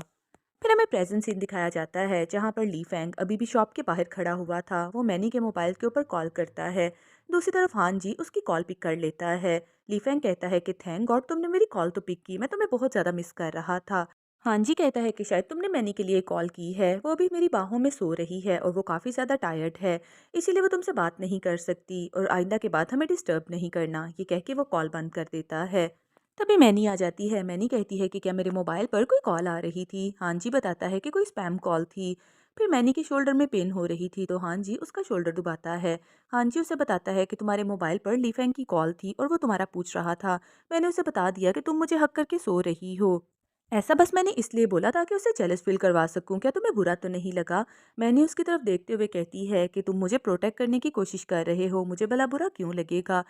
फिर हमें प्रेजेंट सीन दिखाया जाता है, जहाँ पर ली फैंग अभी भी शॉप के बाहर खड़ा हुआ था। वो मैनी के मोबाइल के ऊपर कॉल करता है। दूसरी तरफ हान जी उसकी कॉल पिक कर लेता है। ली फैंग कहता है कि थैंक गॉड तुमने मेरी कॉल तो पिक की, मैं तुम्हें बहुत ज़्यादा मिस कर रहा था। हान जी कहता है कि शायद तुमने मैनी के लिए कॉल की है, वो अभी मेरी बाहों में सो रही है और वो काफ़ी ज़्यादा टायर्ड है, इसीलिए वो तुमसे बात नहीं कर सकती, और आइंदा के बाद हमें डिस्टर्ब नहीं करना। ये कह के वो कॉल बंद कर देता है। तभी मैनी आ जाती है। मैनी कहती है कि क्या मेरे मोबाइल पर कोई कॉल आ रही थी? हान जी बताता है कि कोई स्पैम कॉल थी। फिर मैनी के शोल्डर में पेन हो रही थी, तो हान जी उसका शोल्डर दबाता है। हान जी उसे बताता है कि तुम्हारे मोबाइल पर लीफेंग की कॉल थी और वो तुम्हारा पूछ रहा था। मैंने उसे बता दिया कि तुम मुझे हक करके सो रही हो। ऐसा बस मैंने इसलिए बोला ताकि उसे जेलस फील करवा सकूं। क्या तुम्हें बुरा तो नहीं लगा? मैंने उसकी तरफ देखते हुए कहती है कि तुम मुझे प्रोटेक्ट करने की कोशिश कर रहे हो, मुझे भला बुरा क्यों लगेगा?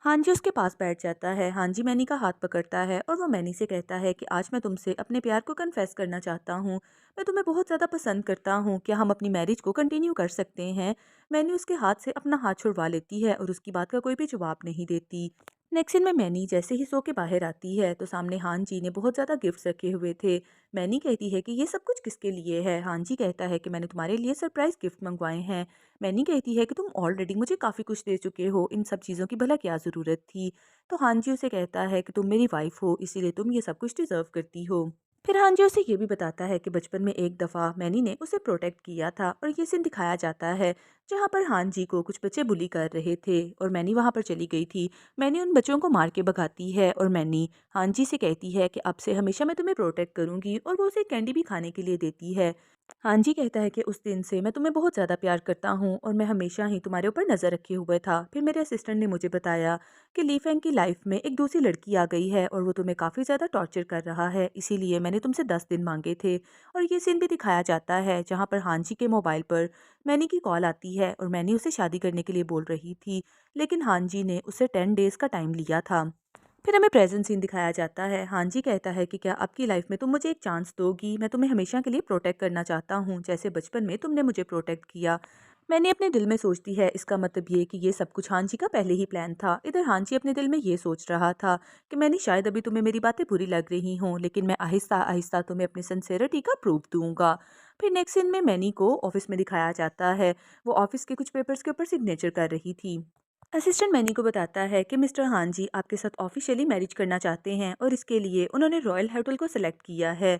हाँ जी उसके पास बैठ जाता है। हाँ जी मैनी का हाथ पकड़ता है और वो मैनी से कहता है कि आज मैं तुमसे अपने प्यार को कन्फेस करना चाहता हूँ। मैं तुम्हें बहुत ज़्यादा पसंद करता हूँ, क्या हम अपनी मैरिज को कंटिन्यू कर सकते हैं? मैनी उसके हाथ से अपना हाथ छुड़वा लेती है और उसकी बात का कोई भी जवाब नहीं देती। नेक्स्ट सीन में मैनी जैसे ही सो के बाहर आती है, तो सामने हान जी ने बहुत ज़्यादा गिफ्ट्स रखे हुए थे। मैनी कहती है कि ये सब कुछ किसके लिए है? हान जी कहता है कि मैंने तुम्हारे लिए सरप्राइज गिफ्ट मंगवाए हैं। मैनी कहती है कि तुम ऑलरेडी मुझे काफ़ी कुछ दे चुके हो, इन सब चीज़ों की भला क्या ज़रूरत थी? तो हान जी उसे कहता है कि तुम मेरी वाइफ हो, इसीलिए तुम ये सब कुछ डिजर्व करती हो। फिर हान जी उसे ये भी बताता है कि बचपन में एक दफ़ा मैनी ने उसे प्रोटेक्ट किया था, और ये सीन दिखाया जाता है जहाँ पर हान जी को कुछ बच्चे बुली कर रहे थे और मैनी वहाँ पर चली गई थी। मैनी उन बच्चों को मार के भगाती है, और मैनी हान जी से कहती है कि अब से हमेशा मैं तुम्हें प्रोटेक्ट करूंगी, और वो उसे कैंडी भी खाने के लिए देती है। हाँ जी कहता है कि उस दिन से मैं तुम्हें बहुत ज़्यादा प्यार करता हूँ और मैं हमेशा ही तुम्हारे ऊपर नज़र रखे हुए था। फिर मेरे असिस्टेंट ने मुझे बताया कि ली फैंग की लाइफ में एक दूसरी लड़की आ गई है और वो तुम्हें काफ़ी ज़्यादा टॉर्चर कर रहा है, इसीलिए मैंने तुमसे 10 दिन मांगे थे। और ये सीन भी दिखाया जाता है जहाँ पर हाँ जी के मोबाइल पर मैनी की कॉल आती है और मैनी उसे शादी करने के लिए बोल रही थी, लेकिन हाँ जी ने उससे 10 डेज़ का टाइम लिया था। फिर हमें प्रेजेंट सीन दिखाया जाता है। हाँ जी कहता है कि क्या आपकी लाइफ में तुम मुझे एक चांस दोगी? मैं तुम्हें हमेशा के लिए प्रोटेक्ट करना चाहता हूँ, जैसे बचपन में तुमने मुझे प्रोटेक्ट किया। मैंने अपने दिल में सोचती है, इसका मतलब ये कि ये सब कुछ हाँ जी का पहले ही प्लान था। इधर हाँ जी अपने दिल में ये सोच रहा था कि मैंने शायद अभी तुम्हें मेरी बातें बुरी लग रही हों, लेकिन मैं आहिस्ता आहिस्ता तुम्हें अपनी सिंसेरिटी का प्रूफ दूंगा। फिर नेक्स्ट सीन में मैनी को ऑफिस में दिखाया जाता है। वो ऑफिस के कुछ पेपर्स के ऊपर सिग्नेचर कर रही थी। असिस्टेंट मैनी को बताता है कि मिस्टर हान जी आपके साथ ऑफिशियली मैरिज करना चाहते हैं और इसके लिए उन्होंने रॉयल होटल को सिलेक्ट किया है।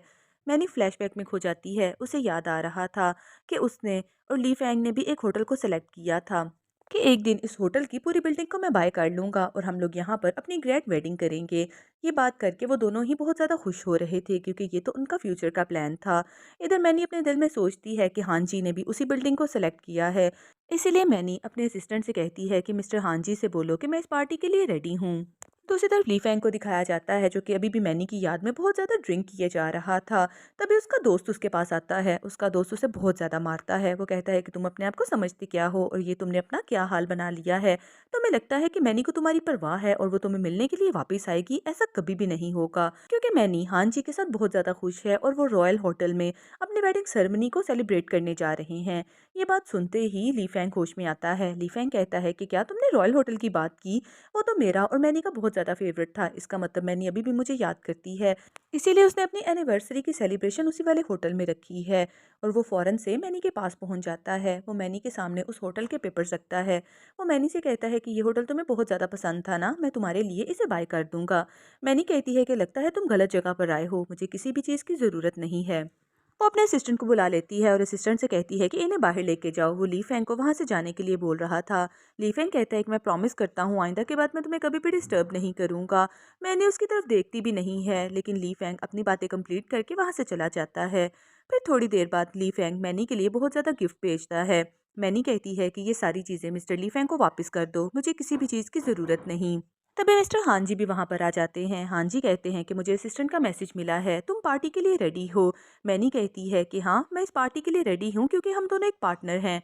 मैनी फ्लैशबैक में खो जाती है। उसे याद आ रहा था कि उसने और ली फैंग ने भी एक होटल को सिलेक्ट किया था कि एक दिन इस होटल की पूरी बिल्डिंग को मैं बाय कर लूंगा और हम लोग यहाँ पर अपनी ग्रैंड वेडिंग करेंगे। ये बात करके वो दोनों ही बहुत ज़्यादा खुश हो रहे थे क्योंकि ये तो उनका फ्यूचर का प्लान था। इधर मैनी अपने दिल में सोचती है कि हान जी ने भी उसी बिल्डिंग को सिलेक्ट किया है, इसीलिए मैनी अपने असिस्टेंट से कहती है कि मिस्टर हांजी से बोलो कि मैं इस पार्टी के लिए रेडी हूँ। दूसरी तरफ ली फैंग को दिखाया जाता है जो कि अभी भी मैनी की याद में बहुत ज़्यादा ड्रिंक किए जा रहा था। तभी उसका दोस्त उसके पास आता है। उसका दोस्त उसे बहुत ज़्यादा मारता है। वो कहता है कि तुम अपने आप को समझती क्या हो और ये तुमने अपना क्या हाल बना लिया है। तुम्हें लगता है कि मैनी को तुम्हारी परवाह है और वो तुम्हें मिलने के लिए वापस आएगी? ऐसा कभी भी नहीं होगा, क्योंकि मैनी हान जी के साथ बहुत ज़्यादा खुश है और वो रॉयल होटल में अपनी वेडिंग सेरेमनी को सेलिब्रेट करने जा रहे हैं। ये बात सुनते ही ली फैंग होश में आता है। ली फैंग कहता है कि क्या तुमने रॉयल होटल की बात की? वो तो मेरा और मैनी का बहुत ज़्यादा फेवरेट था। इसका मतलब मैनी अभी भी मुझे याद करती है, इसीलिए उसने अपनी एनिवर्सरी की सेलिब्रेशन उसी वाले होटल में रखी है। और वो फ़ौरन से मैनी के पास पहुंच जाता है। वो मैनी के सामने उस होटल के पेपर्स रखता है। वो मैनी से कहता है कि ये होटल तुम्हें बहुत ज़्यादा पसंद था ना, मैं तुम्हारे लिए इसे बाय कर दूंगा। मैनी कहती है कि लगता है तुम गलत जगह पर आए हो, मुझे किसी भी चीज़ की ज़रूरत नहीं है। वो अपने असिस्टेंट को बुला लेती है और असिस्टेंट से कहती है कि इन्हें बाहर लेके जाओ। वो ली फैंग को वहाँ से जाने के लिए बोल रहा था। ली फैंग कहता है कि मैं प्रॉमिस करता हूँ आइंदा के बाद मैं तुम्हें कभी भी डिस्टर्ब नहीं करूँगा। मैंने उसकी तरफ देखती भी नहीं है, लेकिन ली फैंग अपनी बातें कंप्लीट करके वहाँ से चला जाता है। फिर थोड़ी देर बाद ली फैंग मैनी के लिए बहुत ज़्यादा गिफ्ट भेजता है। मैनी कहती है कि ये सारी चीज़ें मिस्टर ली फैंग को वापस कर दो, मुझे किसी भी चीज़ की ज़रूरत नहीं। तभी मिस्टर हान जी भी वहाँ पर आ जाते हैं। हान जी कहते हैं कि मुझे असिस्टेंट का मैसेज मिला है, तुम पार्टी के लिए रेडी हो? मैनी कहती है कि हाँ, मैं इस पार्टी के लिए रेडी हूँ क्योंकि हम दोनों एक पार्टनर हैं।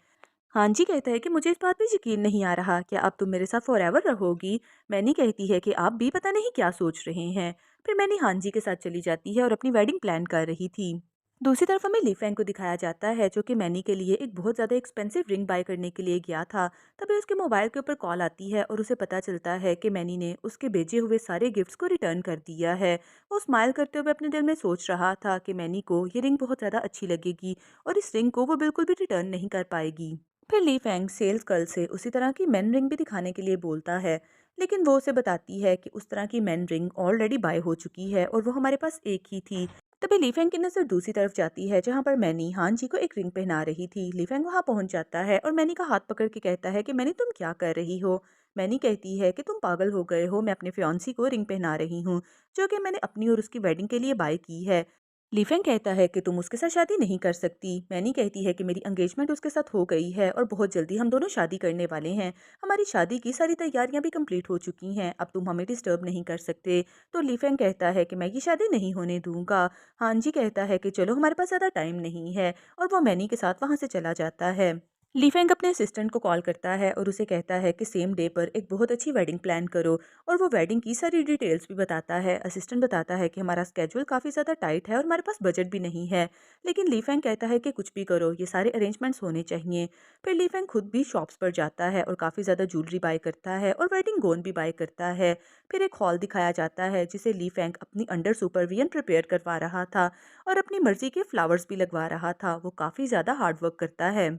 हाँ जी कहता है कि मुझे इस बात पे यकीन नहीं आ रहा, क्या अब तुम मेरे साथ फॉरएवर रहोगी? मैनी कहती है कि आप भी पता नहीं क्या सोच रहे हैं। फिर मैनी हाँ जी के साथ चली जाती है और अपनी वेडिंग प्लान कर रही थी। दूसरी तरफ हमें ली फैंग को दिखाया जाता है जो कि मैनी के लिए एक बहुत ज़्यादा एक्सपेंसिव रिंग बाय करने के लिए गया था। तभी उसके मोबाइल के ऊपर कॉल आती है और उसे पता चलता है कि मैनी ने उसके भेजे हुए सारे गिफ्ट्स को रिटर्न कर दिया है। वो स्माइल करते हुए अपने दिल में सोच रहा था कि मैनी को ये रिंग बहुत ज़्यादा अच्छी लगेगी और इस रिंग को वो बिल्कुल भी रिटर्न नहीं कर पाएगी। फिर ली फैंग सेल्स गर्ल से उसी तरह की मैन रिंग भी दिखाने के लिए बोलता है, लेकिन वो उसे बताती है कि उस तरह की मैन रिंग ऑलरेडी बाय हो चुकी है और वो हमारे पास एक ही थी। तभी लीफेंग की नजर दूसरी तरफ जाती है जहां पर मैनी हान जी को एक रिंग पहना रही थी। लीफेंग वहां पहुंच जाता है और मैनी का हाथ पकड़ के कहता है कि मैनी तुम क्या कर रही हो? मैनी कहती है कि तुम पागल हो गए हो, मैं अपने फियांसी को रिंग पहना रही हूँ जो कि मैंने अपनी और उसकी वेडिंग के लिए बाय की है। लीफेंग कहता है कि तुम उसके साथ शादी नहीं कर सकती। मैनी कहती है कि मेरी एंगेजमेंट उसके साथ हो गई है और बहुत जल्दी हम दोनों शादी करने वाले हैं। हमारी शादी की सारी तैयारियां भी कंप्लीट हो चुकी हैं, अब तुम हमें डिस्टर्ब नहीं कर सकते। तो लीफेंग कहता है कि मैं ये शादी नहीं होने दूंगा। हान जी कहता है कि चलो हमारे पास ज़्यादा टाइम नहीं है और वो मैनी के साथ वहाँ से चला जाता है। लीफेंग अपने असिस्टेंट को कॉल करता है और उसे कहता है कि सेम डे पर एक बहुत अच्छी वेडिंग प्लान करो और वो वेडिंग की सारी डिटेल्स भी बताता है। असिस्टेंट बताता है कि हमारा स्केड्यूल काफ़ी ज़्यादा टाइट है और हमारे पास बजट भी नहीं है, लेकिन लीफेंग कहता है कि कुछ भी करो, ये सारे अरेंजमेंट्स होने चाहिए। फिर लीफेंग खुद भी शॉप्स पर जाता है और काफ़ी ज़्यादा ज्वेलरी बाय करता है और वेडिंग गोन भी बाय करता है। फिर एक हॉल दिखाया जाता है जिसे लीफेंग अपनी अंडर सुपरविजन प्रिपेयर करवा रहा था और अपनी मर्जी के फ्लावर्स भी लगवा रहा था। वो काफ़ी ज़्यादा हार्डवर्क करता है।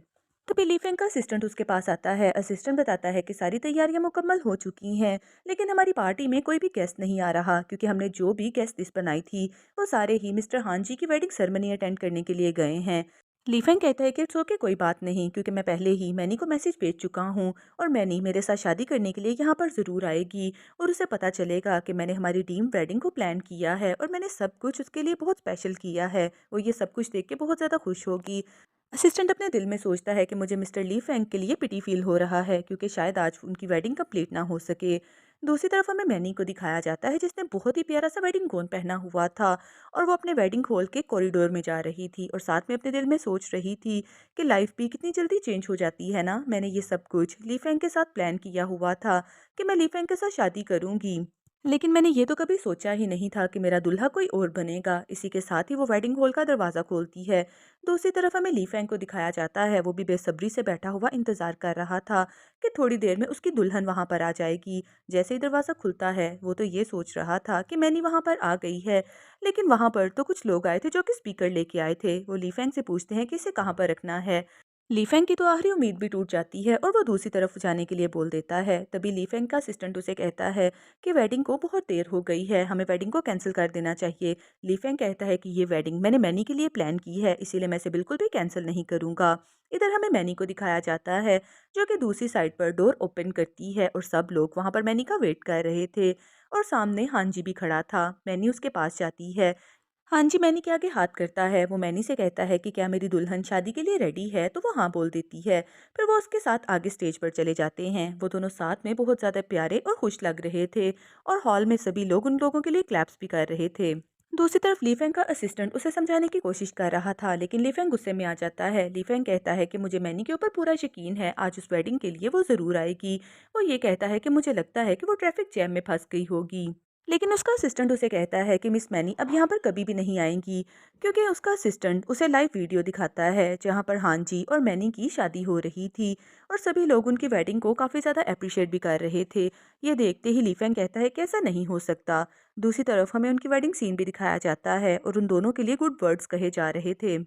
तो बिलीफेंग का असिस्टेंट उसके पास आता है। असिस्टेंट बताता है कि सारी तैयारियां मुकम्मल हो चुकी हैं, लेकिन हमारी पार्टी में कोई भी गेस्ट नहीं आ रहा क्योंकि हमने जो भी गेस्ट लिस्ट बनाई थी वो सारे ही मिस्टर हान जी की वेडिंग सेरेमनी अटेंड करने के लिए गए हैं। लीफेंग कहता है कि इट्स ओके, कोई बात नहीं, क्योंकि मैं पहले ही मैनी को मैसेज भेज चुका हूँ और मैनी मेरे साथ शादी करने के लिए यहाँ पर ज़रूर आएगी और उसे पता चलेगा कि मैंने हमारी टीम वेडिंग को प्लान किया है और मैंने सब कुछ उसके लिए बहुत स्पेशल किया है। वो ये सब कुछ देख के बहुत ज़्यादा खुश होगी। असिस्टेंट अपने दिल में सोचता है कि मुझे मिस्टर ली फैंग के लिए पिटी फील हो रहा है, क्योंकि शायद आज उनकी वेडिंग कंप्लीट ना हो सके। दूसरी तरफ हमें मैनी को दिखाया जाता है जिसने बहुत ही प्यारा सा वेडिंग गोन पहना हुआ था और वो अपने वेडिंग हॉल के कॉरिडोर में जा रही थी और साथ में अपने दिल में सोच रही थी कि लाइफ भी कितनी जल्दी चेंज हो जाती है ना। मैंने ये सब कुछ ली फैंग के साथ प्लान किया हुआ था कि मैं ली फैंग के साथ शादी करूंगी, लेकिन मैंने ये तो कभी सोचा ही नहीं था कि मेरा दूल्हा कोई और बनेगा। इसी के साथ ही वो वेडिंग हॉल का दरवाज़ा खोलती है। दूसरी तरफ हमें ली फैंग को दिखाया जाता है, वो भी बेसब्री से बैठा हुआ इंतज़ार कर रहा था कि थोड़ी देर में उसकी दुल्हन वहाँ पर आ जाएगी। जैसे ही दरवाज़ा खुलता है वो तो ये सोच रहा था कि मैनी वहाँ पर आ गई है, लेकिन वहाँ पर तो कुछ लोग आए थे जो कि स्पीकर लेके आए थे। वो ली फैंग से पूछते हैं कि इसे कहाँ पर रखना है। लीफेंग की तो आखिरी उम्मीद भी टूट जाती है और वो दूसरी तरफ जाने के लिए बोल देता है। तभी लीफेंग का असिस्टेंट उसे कहता है कि वेडिंग को बहुत देर हो गई है, हमें वेडिंग को कैंसिल कर देना चाहिए। लीफेंग कहता है कि ये वेडिंग मैंने मैनी के लिए प्लान की है, इसीलिए मैं इसे बिल्कुल भी कैंसिल नहीं करूंगा। इधर हमें मैनी को दिखाया जाता है जो कि दूसरी साइड पर डोर ओपन करती है और सब लोग वहां पर मैनी का वेट कर रहे थे और सामने हांजी भी खड़ा था। मैनी उसके पास जाती है। हाँ जी, मैनी के आगे हाथ करता है। वो मैनी से कहता है कि क्या मेरी दुल्हन शादी के लिए रेडी है, तो वो हाँ बोल देती है। फिर वो उसके साथ आगे स्टेज पर चले जाते हैं। वो दोनों साथ में बहुत ज़्यादा प्यारे और खुश लग रहे थे और हॉल में सभी लोग उन लोगों के लिए क्लैप्स भी कर रहे थे। दूसरी तरफ लीफेंग का असिस्टेंट उसे समझाने की कोशिश कर रहा था, लेकिन लीफेंग गुस्से में आ जाता है। लीफेंग कहता है कि मुझे मैनी के ऊपर पूरा यकीन है, आज उस वेडिंग के लिए वो ज़रूर आएगी। वो ये कहता है कि मुझे लगता है कि वो ट्रैफिक जैम में फंस गई होगी, लेकिन उसका असिस्टेंट उसे कहता है कि मिस मैनी अब यहाँ पर कभी भी नहीं आएंगी, क्योंकि उसका असिस्टेंट उसे लाइव वीडियो दिखाता है जहाँ पर हांजी और मैनी की शादी हो रही थी और सभी लोग उनकी वेडिंग को काफ़ी ज़्यादा अप्रिशिएट भी कर रहे थे। ये देखते ही लीफेंग कहता है कि ऐसा नहीं हो सकता। दूसरी तरफ हमें उनकी वेडिंग सीन भी दिखाया जाता है और उन दोनों के लिए गुड वर्ड्स कहे जा रहे थे।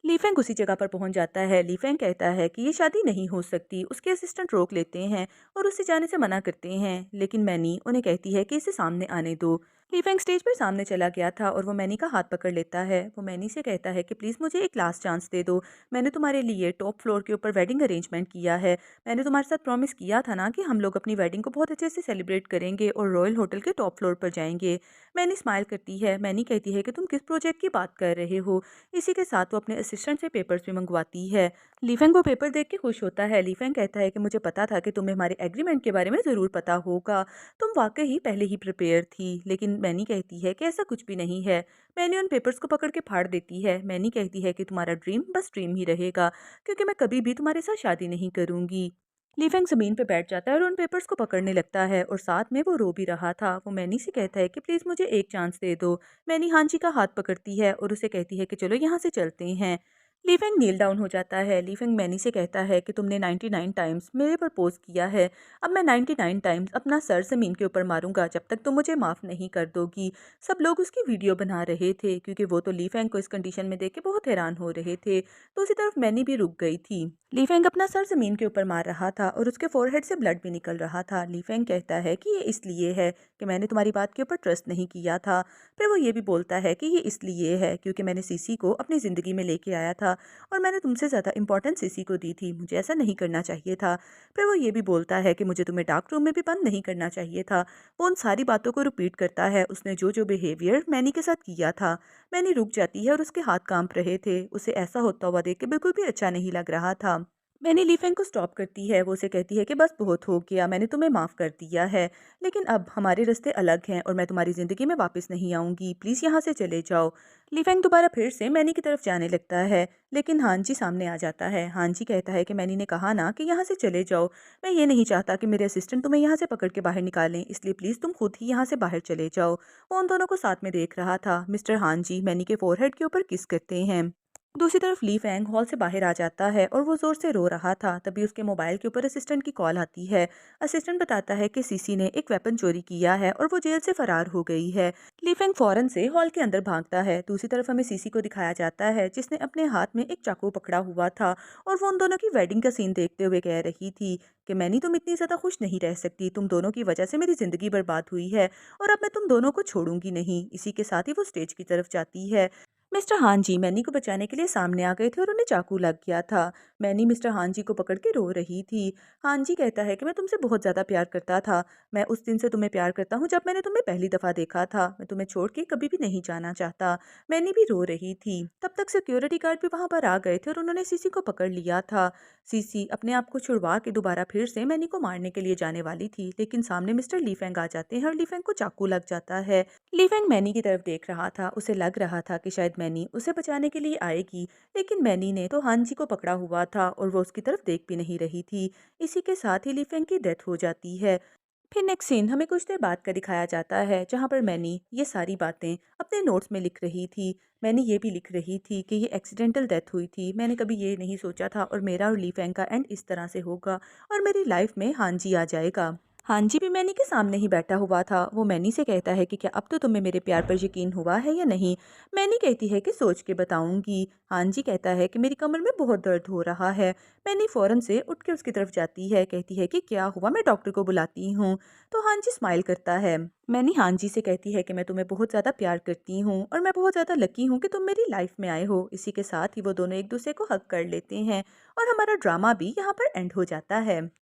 लीफेंग उसी जगह पर पहुंच जाता है। लीफेंग कहता है कि ये शादी नहीं हो सकती। उसके असिस्टेंट रोक लेते हैं और उससे जाने से मना करते हैं, लेकिन मैनी उन्हें कहती है कि इसे सामने आने दो। लीफेंग स्टेज पर सामने चला गया था और वो मैनी का हाथ पकड़ लेता है। वो मैनी से कहता है कि प्लीज़ मुझे एक लास्ट चांस दे दो। मैंने तुम्हारे लिए टॉप फ्लोर के ऊपर वेडिंग अरेंजमेंट किया है। मैंने तुम्हारे साथ प्रॉमिस किया था ना कि हम लोग अपनी वेडिंग को बहुत अच्छे से सेलिब्रेट करेंगे और रॉयल होटल के टॉप फ्लोर पर जाएंगे। मैनी स्माइल करती है। मैनी कहती है कि तुम किस प्रोजेक्ट की बात कर रहे हो। इसी के साथ वो अपने असिस्टेंट से पेपर्स भी मंगवाती है। लीफेंग वो पेपर देख के खुश होता है। लीफेंग कहता है कि मुझे पता था कि तुम्हें हमारे एग्रीमेंट के बारे में ज़रूर पता होगा, तुम वाकई ही पहले ही प्रिपेयर थी। लेकिन मैनी कहती है कि ऐसा कुछ भी नहीं है। मैनी उन पेपर्स को पकड़ के फाड़ देती है। मैनी कहती है कि तुम्हारा ड्रीम बस ड्रीम ही रहेगा, क्योंकि मैं कभी भी तुम्हारे साथ शादी नहीं करूंगी। लीफेंग जमीन पे बैठ जाता है और उन पेपर्स को पकड़ने लगता है और साथ में वो रो भी रहा था। वो मैनी से कहता है कि प्लीज़ मुझे एक चांस दे दो। मैनी हांजी का हाथ पकड़ती है और उसे कहती है कि चलो यहाँ से चलते हैं। लीफेंग नील डाउन हो जाता है। लीफेंग मैनी से कहता है कि तुमने 99 टाइम्स मेरे प्रपोज किया है, अब मैं 99 टाइम्स अपना सर ज़मीन के ऊपर मारूंगा जब तक तुम मुझे माफ़ नहीं कर दोगी। सब लोग उसकी वीडियो बना रहे थे, क्योंकि वो तो लीफेंग को इस कंडीशन में देख के बहुत हैरान हो रहे थे। तो उसी तरफ मैनी भी रुक गई थी। लीफेंग अपना सर ज़मीन के ऊपर मार रहा था और उसके फोरहेड से ब्लड भी निकल रहा था। लीफेंग कहता है कि ये इसलिए है कि मैंने तुम्हारी बात के ऊपर ट्रस्ट नहीं किया था। फिर वो ये भी बोलता है कि ये इसलिए है क्योंकि मैंने सीसी को अपनी ज़िंदगी में लेके आया था और मैंने तुमसे ज़्यादा इंपॉर्टेंस सीसी को दी थी, मुझे ऐसा नहीं करना चाहिए था। फिर वो ये भी बोलता है कि मुझे तुम्हें डार्क रूम में भी बंद नहीं करना चाहिए था। वो उन सारी बातों को रिपीट करता है, उसने जो जो बिहेवियर मैनी के साथ किया था। मैनी रुक जाती है और उसके हाथ कांप रहे थे। उसे ऐसा होता हुआ देख के बिल्कुल भी अच्छा नहीं लग रहा था। मैंने लीफेंग को स्टॉप करती है। वो उसे कहती है कि बस बहुत हो गया, मैंने तुम्हें माफ़ कर दिया है, लेकिन अब हमारे रास्ते अलग हैं और मैं तुम्हारी ज़िंदगी में वापस नहीं आऊँगी, प्लीज़ यहाँ से चले जाओ। लीफेंग दोबारा फिर से मैनी की तरफ जाने लगता है, लेकिन हांजी सामने आ जाता है। हांजी कहता है कि मैनी ने कहा ना कि यहाँ से चले जाओ। मैं ये नहीं चाहता कि मेरे असिस्टेंट तुम्हें यहाँ से पकड़ के बाहर निकालें, इसलिए प्लीज़ तुम खुद ही यहाँ से बाहर चले जाओ। वो उन दोनों को साथ में देख रहा था। मिस्टर हांजी मैनी के फोरहेड के ऊपर किस करते हैं। दूसरी तरफ ली फैंग हॉल से बाहर आ जाता है और वो जोर से रो रहा था। तभी उसके मोबाइल के ऊपर असिस्टेंट की कॉल आती है। असिस्टेंट बताता है कि सीसी ने एक वेपन चोरी किया है और वो जेल से फरार हो गई है। ली फैंग फौरन से हॉल के अंदर भागता है। दूसरी तरफ हमें सीसी को दिखाया जाता है जिसने अपने हाथ में एक चाकू पकड़ा हुआ था और वो उन दोनों की वेडिंग का सीन देखते हुए कह रही थी कि मैनी तुम इतनी ज्यादा खुश नहीं रह सकती, तुम दोनों की वजह से मेरी जिंदगी बर्बाद हुई है और अब मैं तुम दोनों को छोड़ूंगी नहीं। इसी के साथ ही वो स्टेज की तरफ जाती है। मिस्टर हान जी मैनी को बचाने के लिए सामने आ गए थे और उन्हें चाकू लग गया था। मैनी मिस्टर हान जी को पकड़ के रो रही थी। हान जी कहता है कि मैं तुमसे बहुत ज़्यादा प्यार करता था। मैं उस दिन से तुम्हें प्यार करता हूँ जब मैंने तुम्हें पहली दफ़ा देखा था। मैं तुम्हें छोड़ के कभी भी नहीं जाना चाहता। मैनी भी रो रही थी। तब तक सिक्योरिटी गार्ड भी वहाँ पर आ गए थे और उन्होंने सीसी को पकड़ लिया था। सीसी अपने आप को छुड़वा के दोबारा फिर से मैनी को मारने के लिए जाने वाली थी, लेकिन सामने मिस्टर लीफेंग आ जाते हैं और लीफेंग को चाकू लग जाता है। लीफेंग मैनी की तरफ देख रहा था। उसे लग रहा था कि शायद मैनी उसे बचाने के लिए आएगी, लेकिन मैनी ने तो हान जी को पकड़ा हुआ था और वो उसकी तरफ देख भी नहीं रही थी। इसी के साथ ही लीफेंग की डेथ हो जाती है। फिर नेक्स्ट सीन हमें कुछ देर बाद का दिखाया जाता है, जहाँ पर मैनी ये सारी बातें अपने नोट्स में लिख रही थी। मैंने ये भी लिख रही थी कि ये एक्सीडेंटल डेथ हुई थी। मैंने कभी ये नहीं सोचा था और मेरा और लीफेंग का एंड इस तरह से होगा और मेरी लाइफ में हान जी आ जाएगा। हान जी भी मैनी के सामने ही बैठा हुआ था। वो मैनी से कहता है कि क्या अब तो तुम्हें मेरे प्यार पर यकीन हुआ है या नहीं। मैनी कहती है कि सोच के बताऊंगी। हान जी कहता है कि मेरी कमर में बहुत दर्द हो रहा है। मैनी फौरन से उठ के उसकी तरफ जाती है, कहती है कि क्या हुआ, मैं डॉक्टर को बुलाती हूँ। तो हान जी स्माइल करता है। मैनी हान जी से कहती है कि मैं तुम्हें बहुत ज़्यादा प्यार करती हूँ और मैं बहुत ज़्यादा लकी हूँ कि तुम मेरी लाइफ में आए हो। इसी के साथ ही वो दोनों एक दूसरे को हग कर लेते हैं और हमारा ड्रामा भी यहाँ पर एंड हो जाता है।